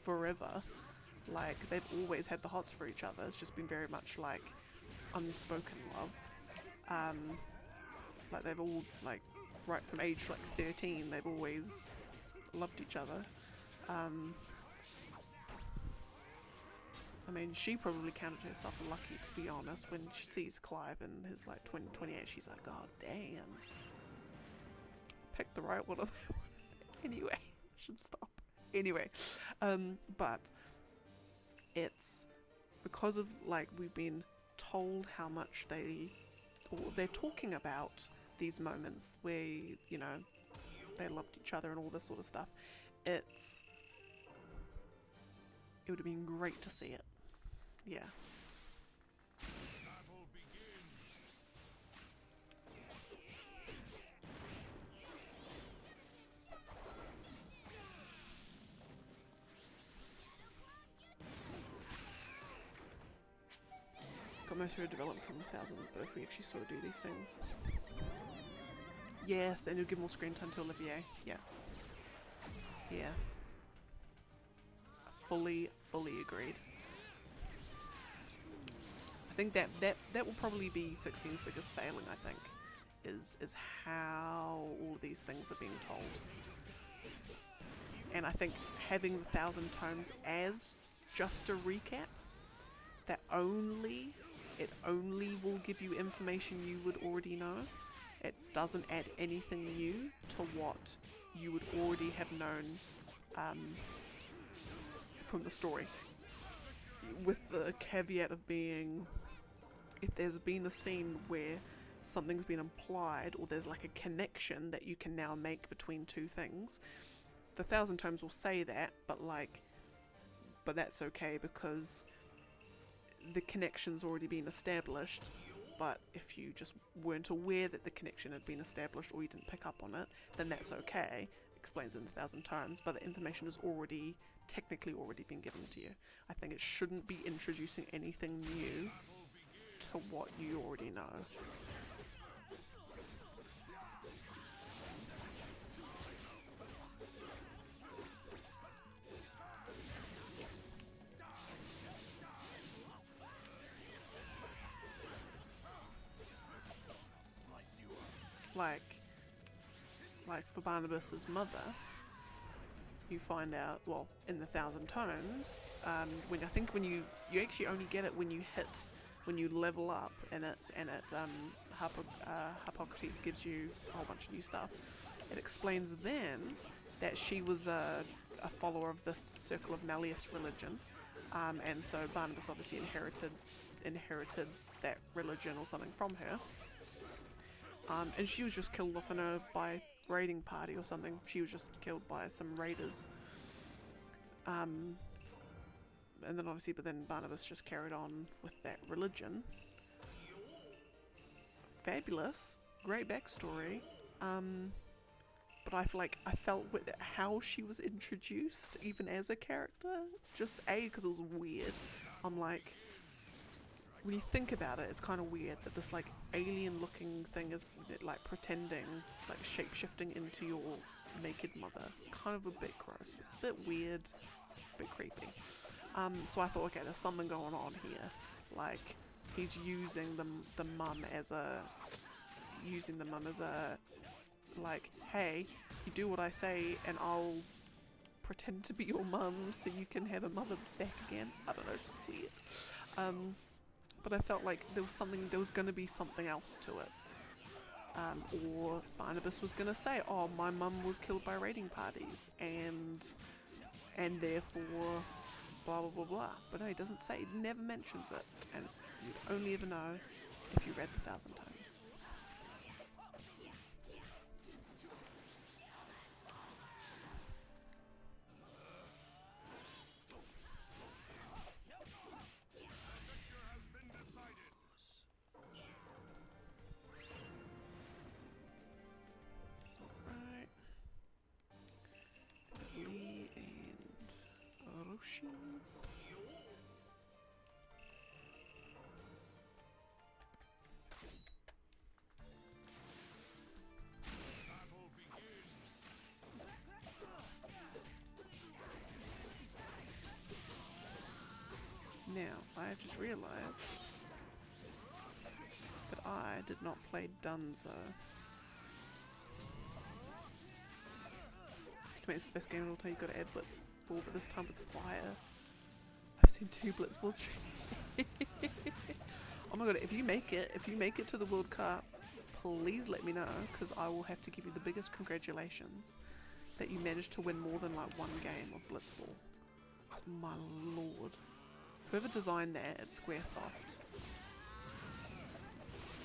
forever. Like, they've always had the hots for each other. It's just been very much like unspoken love. Like, they've all, like, right from age like 13, they've always loved each other. I mean, she probably counted herself lucky, to be honest, when she sees Clive in his like 28. She's like, God damn, picked the right one. Anyway, should stop. Anyway, but it's because of like we've been told how much they're talking about these moments where, you know, they loved each other and all this sort of stuff. It would have been great to see it. Yeah. Got most of her development from the 1000th, but if we actually sort of do these things. Yes, and it'll give more screen time to Olivier. Yeah. Yeah. Fully agreed. I think that will probably be 16's biggest failing, I think, is how all these things are being told. And I think having the 1000 tomes as just a recap, that it only will give you information you would already know. It doesn't add anything new to what you would already have known from the story. With the caveat of being, if there's been a scene where something's been implied or there's like a connection that you can now make between two things, the 1000 tomes will say that, but that's okay because the connection's already been established. But if you just weren't aware that the connection had been established or you didn't pick up on it, then that's okay. Explains in the 1000 tomes, but the information has technically already been given to you. I think it shouldn't be introducing anything new to what you already know. Like for Barnabas's mother, you find out, well, in the 1000 tomes, when you actually only get it when you level up in it, and Hippocrates gives you a whole bunch of new stuff. It explains then that she was a follower of this Circle of Malleus religion, and so Barnabas obviously inherited that religion or something from her. And she was just killed off by raiding party or something. She was just killed by some raiders. And then obviously, but then Barnabas just carried on with that religion. Fabulous, great backstory. But I felt with how she was introduced, even as a character, just because it was weird. I'm like, when you think about it, it's kind of weird that this like alien-looking thing is like pretending, like shape-shifting into your naked mother. Kind of a bit gross, a bit weird, a bit creepy. So I thought, okay, there's something going on here. Like he's using the mum as a like, hey, you do what I say, and I'll pretend to be your mum so you can have a mother back again. I don't know, it's just weird. But I felt like there was going to be something else to it. Or Barnabas was going to say, oh, my mum was killed by raiding parties, and therefore, blah, blah, blah, blah. But no, he doesn't say, he never mentions it. And you'd only ever know if you read the 1000 times. Now, I have just realised that I did not play Dunzo. To make this the best game of all time, you've got to add Blitzball, but this time with fire. I've seen 2 Blitzballs. Oh my god, if you make it to the World Cup, please let me know, because I will have to give you the biggest congratulations that you managed to win more than like 1 game of Blitzball. My lord. Whoever designed that at Squaresoft,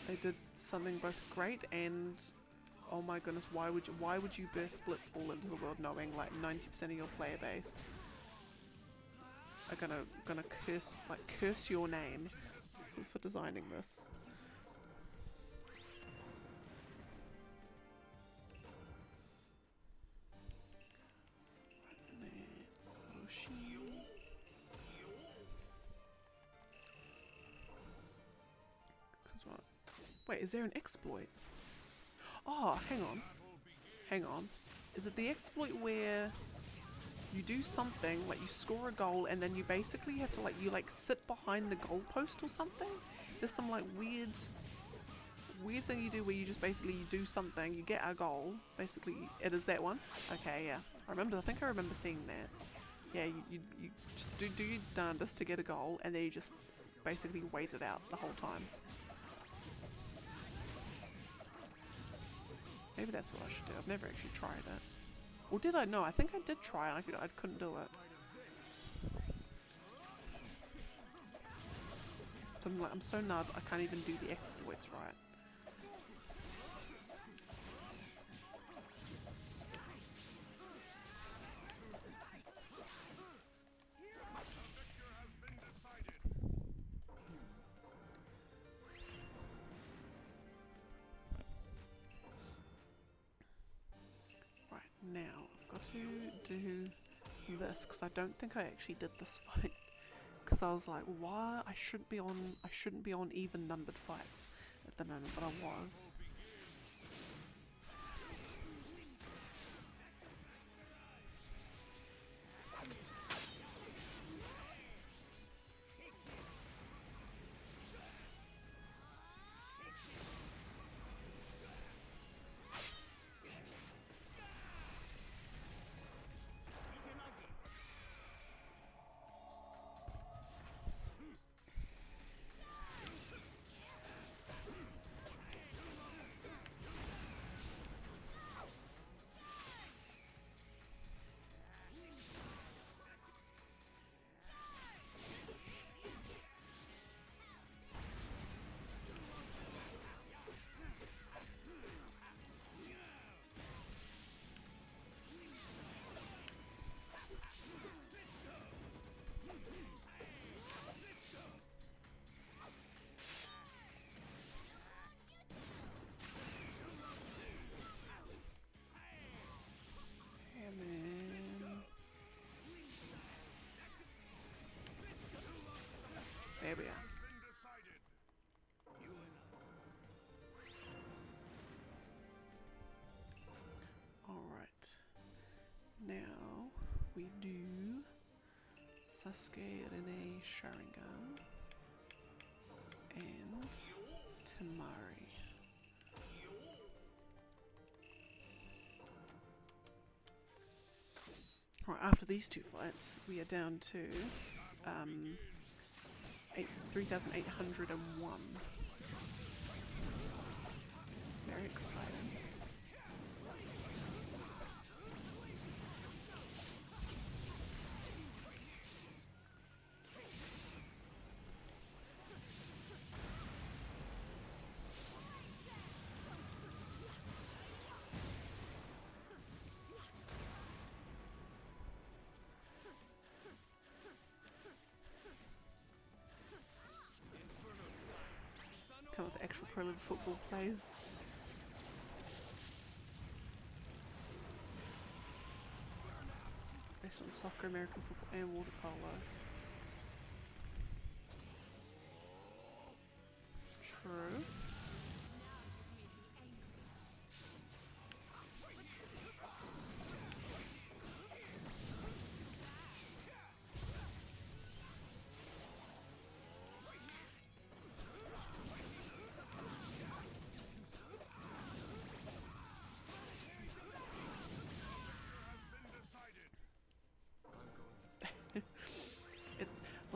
they did something both great and, oh my goodness, why would you birth Blitzball into the world knowing like 90% of your player base are gonna curse your name for designing this. Cause what? Wait, is there an exploit? Oh, hang on. Is it the exploit where you do something, like you score a goal, and then you basically have to you sit behind the goalpost or something? There's some like weird thing you do where you just basically do something, you get a goal, basically. It is that one? Okay, yeah. I think I remember seeing that. Yeah, you just do your darndest to get a goal, and then you just basically wait it out the whole time. Maybe that's what I should do. I've never actually tried it. Or did I? No, I think I did try and I couldn't do it. So I'm so nub, I can't even do the exploits right. Now, I've got to do this, because I don't think I actually did this fight. Because I was like, why? I shouldn't be on even numbered fights at the moment, but I was. There we are. Alright. Now we do Sasuke, Rene, Sharingan, and Temari. Alright, after these 2 fights, we are down to 3,801. It's very exciting. Come with the actual pro level football plays. Based on soccer, American football, and water polo. True.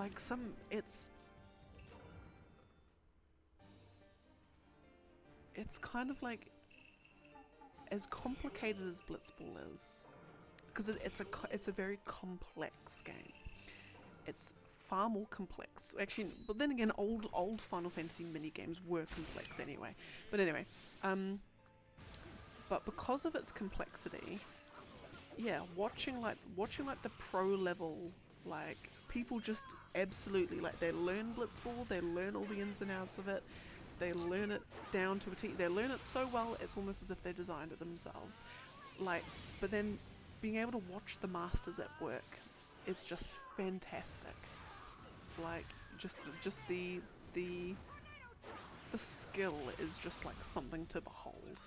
like it's kind of like as complicated as Blitzball is, because it's a very complex game. It's far more complex, actually. But then again, old Final Fantasy mini games were complex anyway. But anyway, but because of its complexity, yeah, watching like the pro level, like people just absolutely like they learn Blitzball, they learn all the ins and outs of it. They learn it down to a T. They learn it so well, it's almost as if they designed it themselves. Like, but then being able to watch the masters at work, it's just fantastic. Like, just the skill is just like something to behold.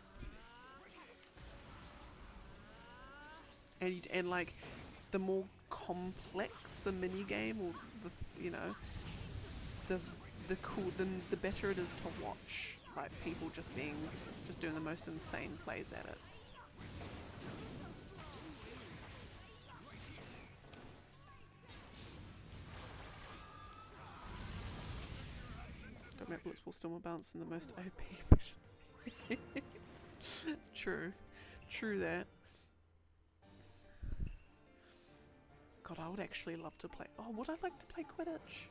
And like, the more complex the mini game, or the better it is to watch, like people just doing the most insane plays at it. Don't make Blitzball still more balanced than the most OP. True that. God, I would actually love to play. Oh, would I like to play Quidditch?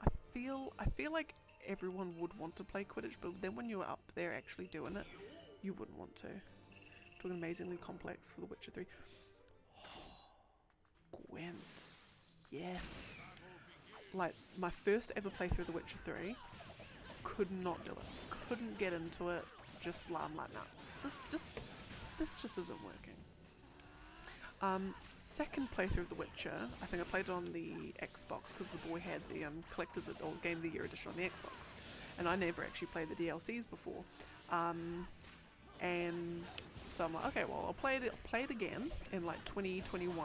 I feel like everyone would want to play Quidditch, but then when you're up there actually doing it, you wouldn't want to. Talking amazingly complex for The Witcher 3. Oh, Gwent. Yes. Like, my first ever playthrough of The Witcher 3, could not do it. Couldn't get into it. Just slam like, nah. This just isn't working. Second playthrough of The Witcher, I think I played it on the Xbox because the boy had the collector's or Game of the Year edition on the Xbox, and I never actually played the DLCs before, and so I'm like, okay, well I'll play it again in like 2021,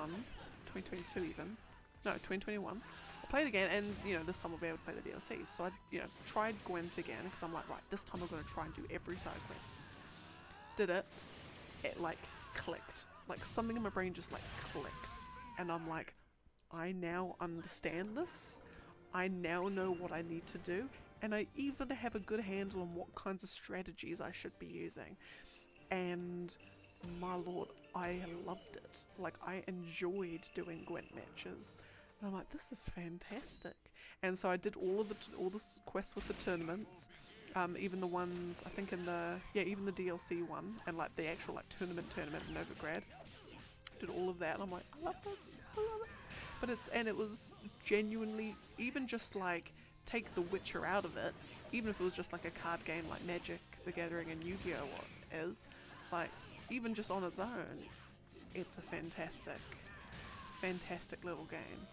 2022 even, no 2021. I'll play it again, and this time I'll be able to play the DLCs. So I tried Gwent again because I'm like, right, this time I'm going to try and do every side quest. Did it? It like clicked. Like something in my brain just like clicked, and I'm like, I now understand this. I now know what I need to do, and I even have a good handle on what kinds of strategies I should be using. And my lord, I loved it. Like, I enjoyed doing Gwent matches, and I'm like, this is fantastic. And so I did all the quests with the tournaments. Even the ones, I think even the DLC one, and like the actual like tournament in Novigrad. Did all of that, and I'm like, I love this, I love it. But it was genuinely, even just like, take The Witcher out of it, even if it was just like a card game like Magic, The Gathering, and Yu-Gi-Oh! What is, like, even just on its own, it's a fantastic little game.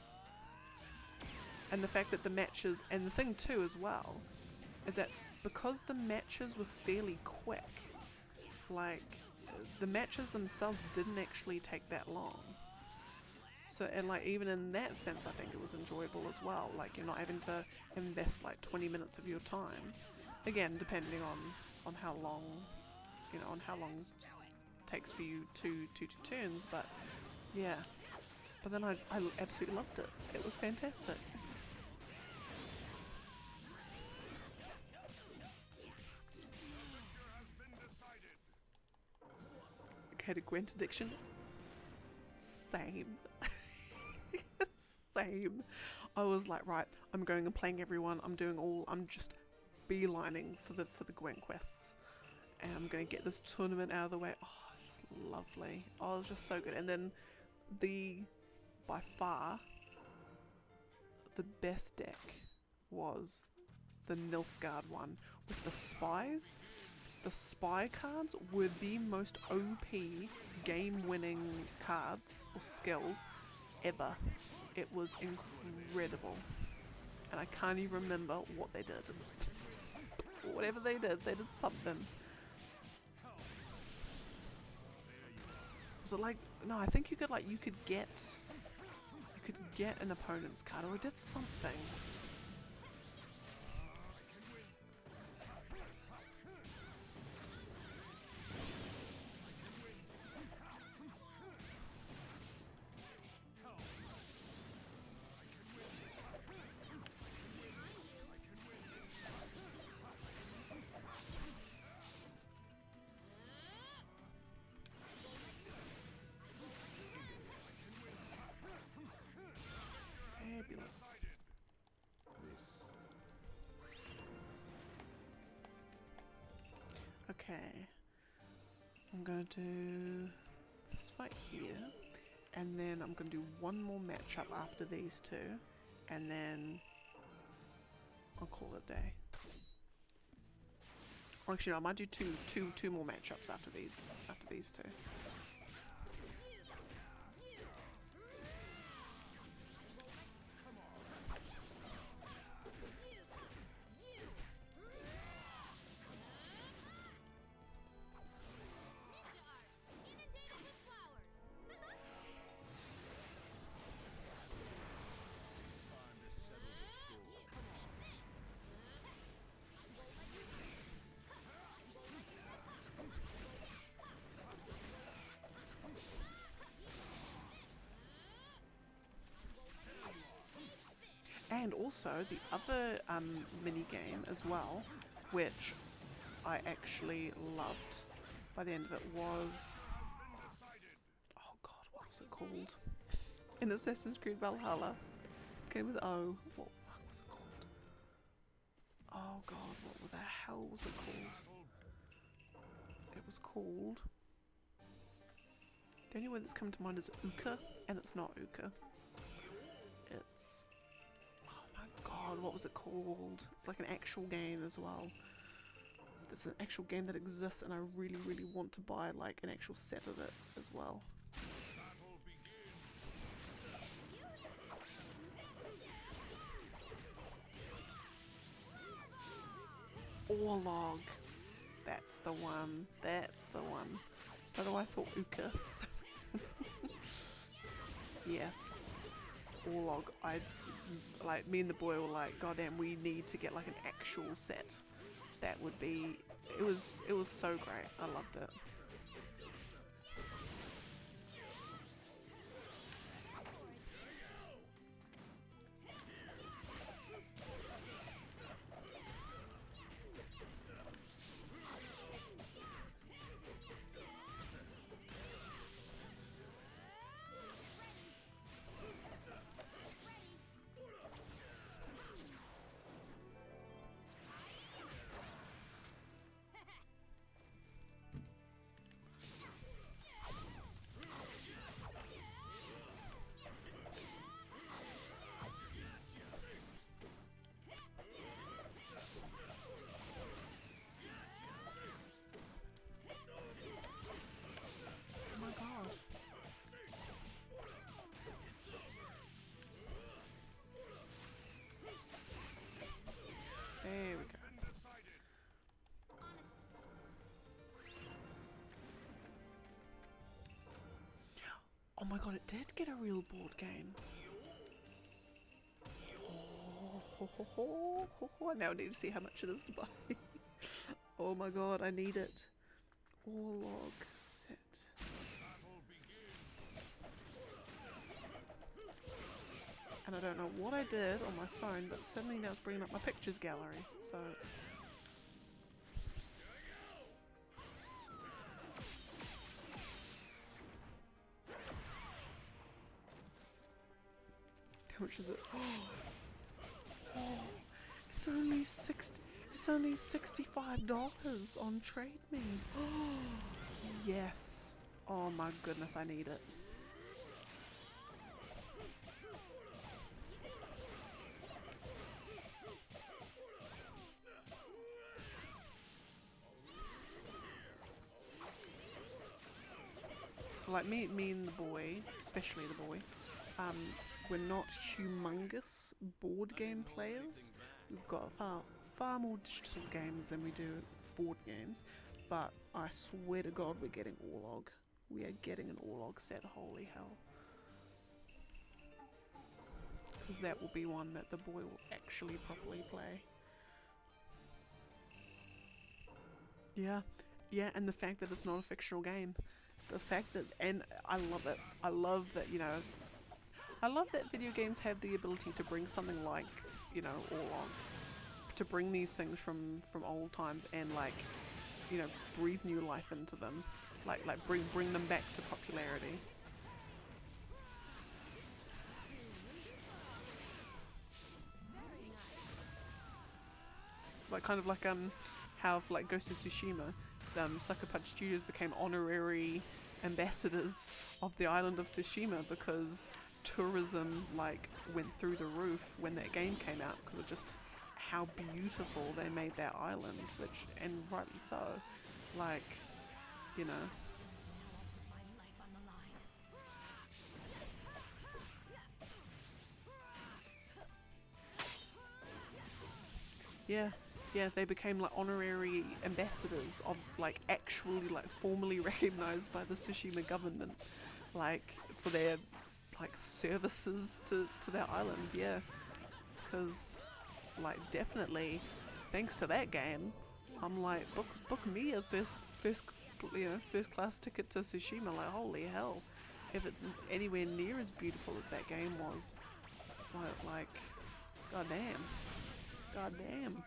And the fact that the matches, and the thing too as well, is that because the matches were fairly quick, like, the matches themselves didn't actually take that long. So, and like, even in that sense, I think it was enjoyable as well. Like, you're not having to invest like 20 minutes of your time. Again, depending on how long, on how long it takes for you to turns. But yeah, but then I absolutely loved it. It was fantastic. Had a Gwent addiction. Same. Same. I was like, right, I'm going and playing everyone. I'm just beelining for the Gwent quests, and I'm going to get this tournament out of the way. Oh, it's just lovely. Oh, it was just so good. And then by far the best deck was the Nilfgaard one with the spies. The spy cards were the most OP game-winning cards or skills ever. It was incredible. And I can't even remember what they did. Whatever they did something. Was it like, no, I think you could get an opponent's card, or it did something. Okay. I'm gonna do this fight here, and then I'm gonna do one more matchup after these two, and then I'll call it a day. Or actually, no, I might do two more matchups after these two. And also the other mini game as well, which I actually loved by the end of it, was, oh god, what was it called? In Assassin's Creed Valhalla. Game with O. What the fuck was it called? Oh god, what the hell was it called? It was called... The only word that's come to mind is Uka, and it's not Uka. It's... Oh my god, what was it called? It's like an actual game as well. It's an actual game that exists, and I really, really want to buy like an actual set of it as well. Orlog. That's the one. That's the one. I don't know why I thought Uka. Yes. Orlog. Like, me and the boy were like, goddamn, we need to get like an actual set. That would be... It was so great. I loved it. There we go. Oh my god, it did get a real board game. I now need to see how much it is to buy. Oh my god, I need it. Orlog set. And I don't know what I did on my phone, but suddenly now it's bringing up my pictures gallery, so... How much is it? Oh, it's only $65 on Trade Me. Oh, yes. Oh my goodness, I need it. So like me and the boy, especially the boy, we're not humongous board game players. We've got far more digital games than we do board games, but I swear to God we're getting Orlog. We are getting an Orlog set, holy hell. Because that will be one that the boy will actually properly play. Yeah, and the fact that it's not a fictional game. The fact that, and I love it. I love that, you know, I love that video games have the ability to bring something like, you know, Orlog, to bring these things from old times and like, you know, breathe new life into them, like bring them back to popularity. Like kind of like how for like Ghost of Tsushima, Sucker Punch Studios became honorary ambassadors of the island of Tsushima because tourism like went through the roof when that game came out because of just how beautiful they made that island, which, and rightly so, like, you know. Yeah, yeah, they became like honorary ambassadors of like actually like formally recognized by the Tsushima government, like for their like services to their island. Yeah, because like definitely thanks to that game, I'm like book me a first class ticket to Tsushima. Like holy hell, if it's anywhere near as beautiful as that game was, like goddamn. God damn.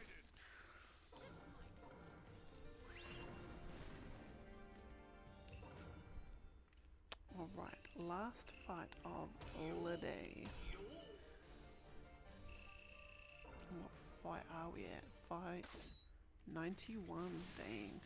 Alright, last fight of the day. What fight are we at? Fight 91, dang.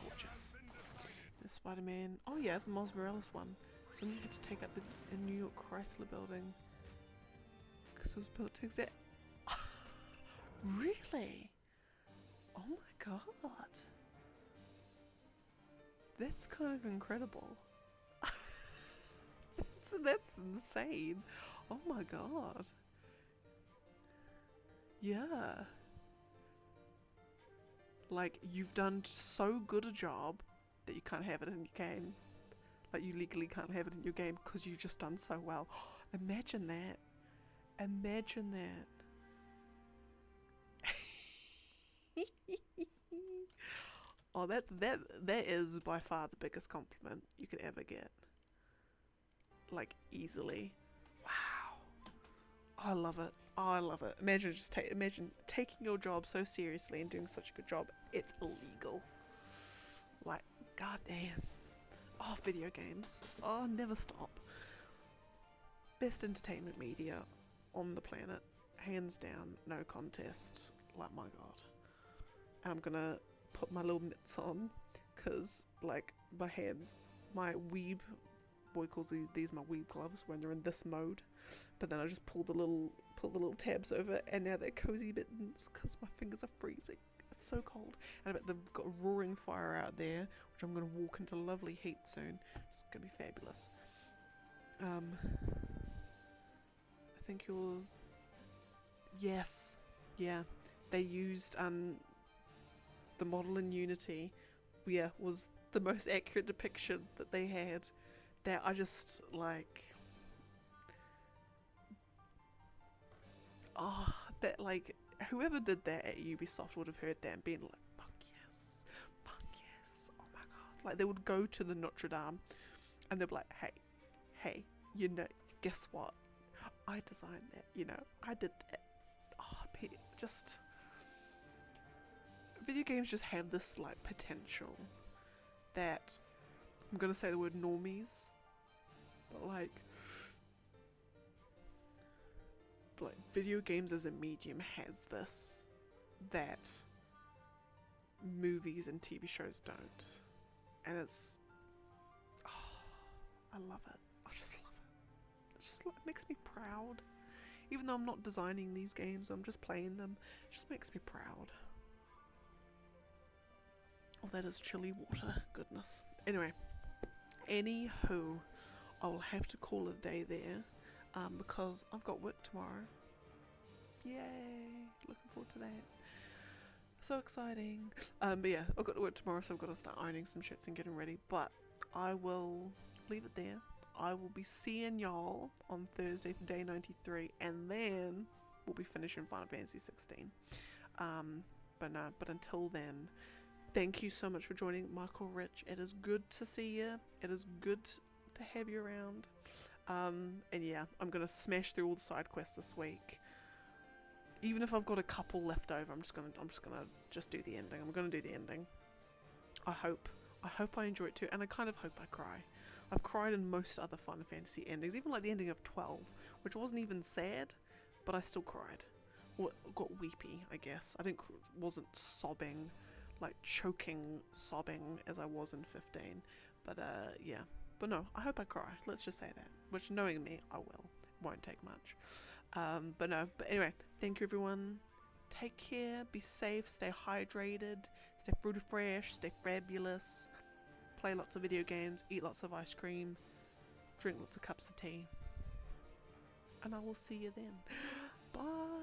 Gorgeous. The Spider-Man. Oh yeah, the Miles Morales one. So we had to take out the New York Chrysler building because it was built to exact. Really? Oh my god. That's kind of incredible. that's insane. Oh my god. Yeah. Like, you've done so good a job that you can't have it in your game. Like, you legally can't have it in your game because you've just done so well. Imagine that. Imagine that. Oh, that is by far the biggest compliment you could ever get. Like, easily. Wow. I love it. Oh, I love it. Imagine imagine taking your job so seriously and doing such a good job. It's illegal. Like, goddamn. Oh, video games. Oh, never stop. Best entertainment media on the planet. Hands down, no contest. Like, my god. And I'm gonna put my little mitts on because, like, my hands, my weeb, boy calls these my weeb gloves when they're in this mode. But then I just pull the little tabs over, and now they're cozy mittens because my fingers are freezing. It's so cold, and I bet they've got a roaring fire out there, which I'm going to walk into lovely heat soon. It's going to be fabulous. I think you'll. Yes, yeah. They used the model in Unity. Yeah, was the most accurate depiction that they had. That I just like. Oh, that, like, whoever did that at Ubisoft would have heard that and been like, fuck yes, oh my god. Like, they would go to the Notre Dame and they'd be like, hey, you know, guess what? I designed that, you know, I did that. Oh, just, video games just have this, like, potential that, I'm gonna say the word normies, but like video games as a medium has this that movies and TV shows don't, and it's I love it. I just love it. It just makes me proud, even though I'm not designing these games, I'm just playing them. It just makes me proud. Oh, that is chilly water. Goodness. Anyway, anywho, I will have to call it a day there because I've got work tomorrow. Yay! Looking forward to that. So exciting. But yeah, I've got to work tomorrow, so I've got to start ironing some shirts and getting ready. But I will leave it there. I will be seeing y'all on Thursday for day 93, and then we'll be finishing Final Fantasy 16. But until then, thank you so much for joining, Michael Rich. It is good to see you. It is good to have you around. And yeah, I'm gonna smash through all the side quests this week. Even if I've got a couple left over, I'm just gonna do the ending. I'm gonna do the ending. I hope I enjoy it too, and I kind of hope I cry. I've cried in most other Final Fantasy endings, even like the ending of 12, which wasn't even sad, but I still cried. Or got weepy, I guess. Wasn't sobbing, like choking sobbing as I was in 15. But yeah. But no, I hope I cry. Let's just say that. Which, knowing me, I will. Won't take much. But anyway, thank you everyone. Take care, be safe, stay hydrated, stay fruity fresh, stay fabulous, play lots of video games, eat lots of ice cream, drink lots of cups of tea. And I will see you then. Bye.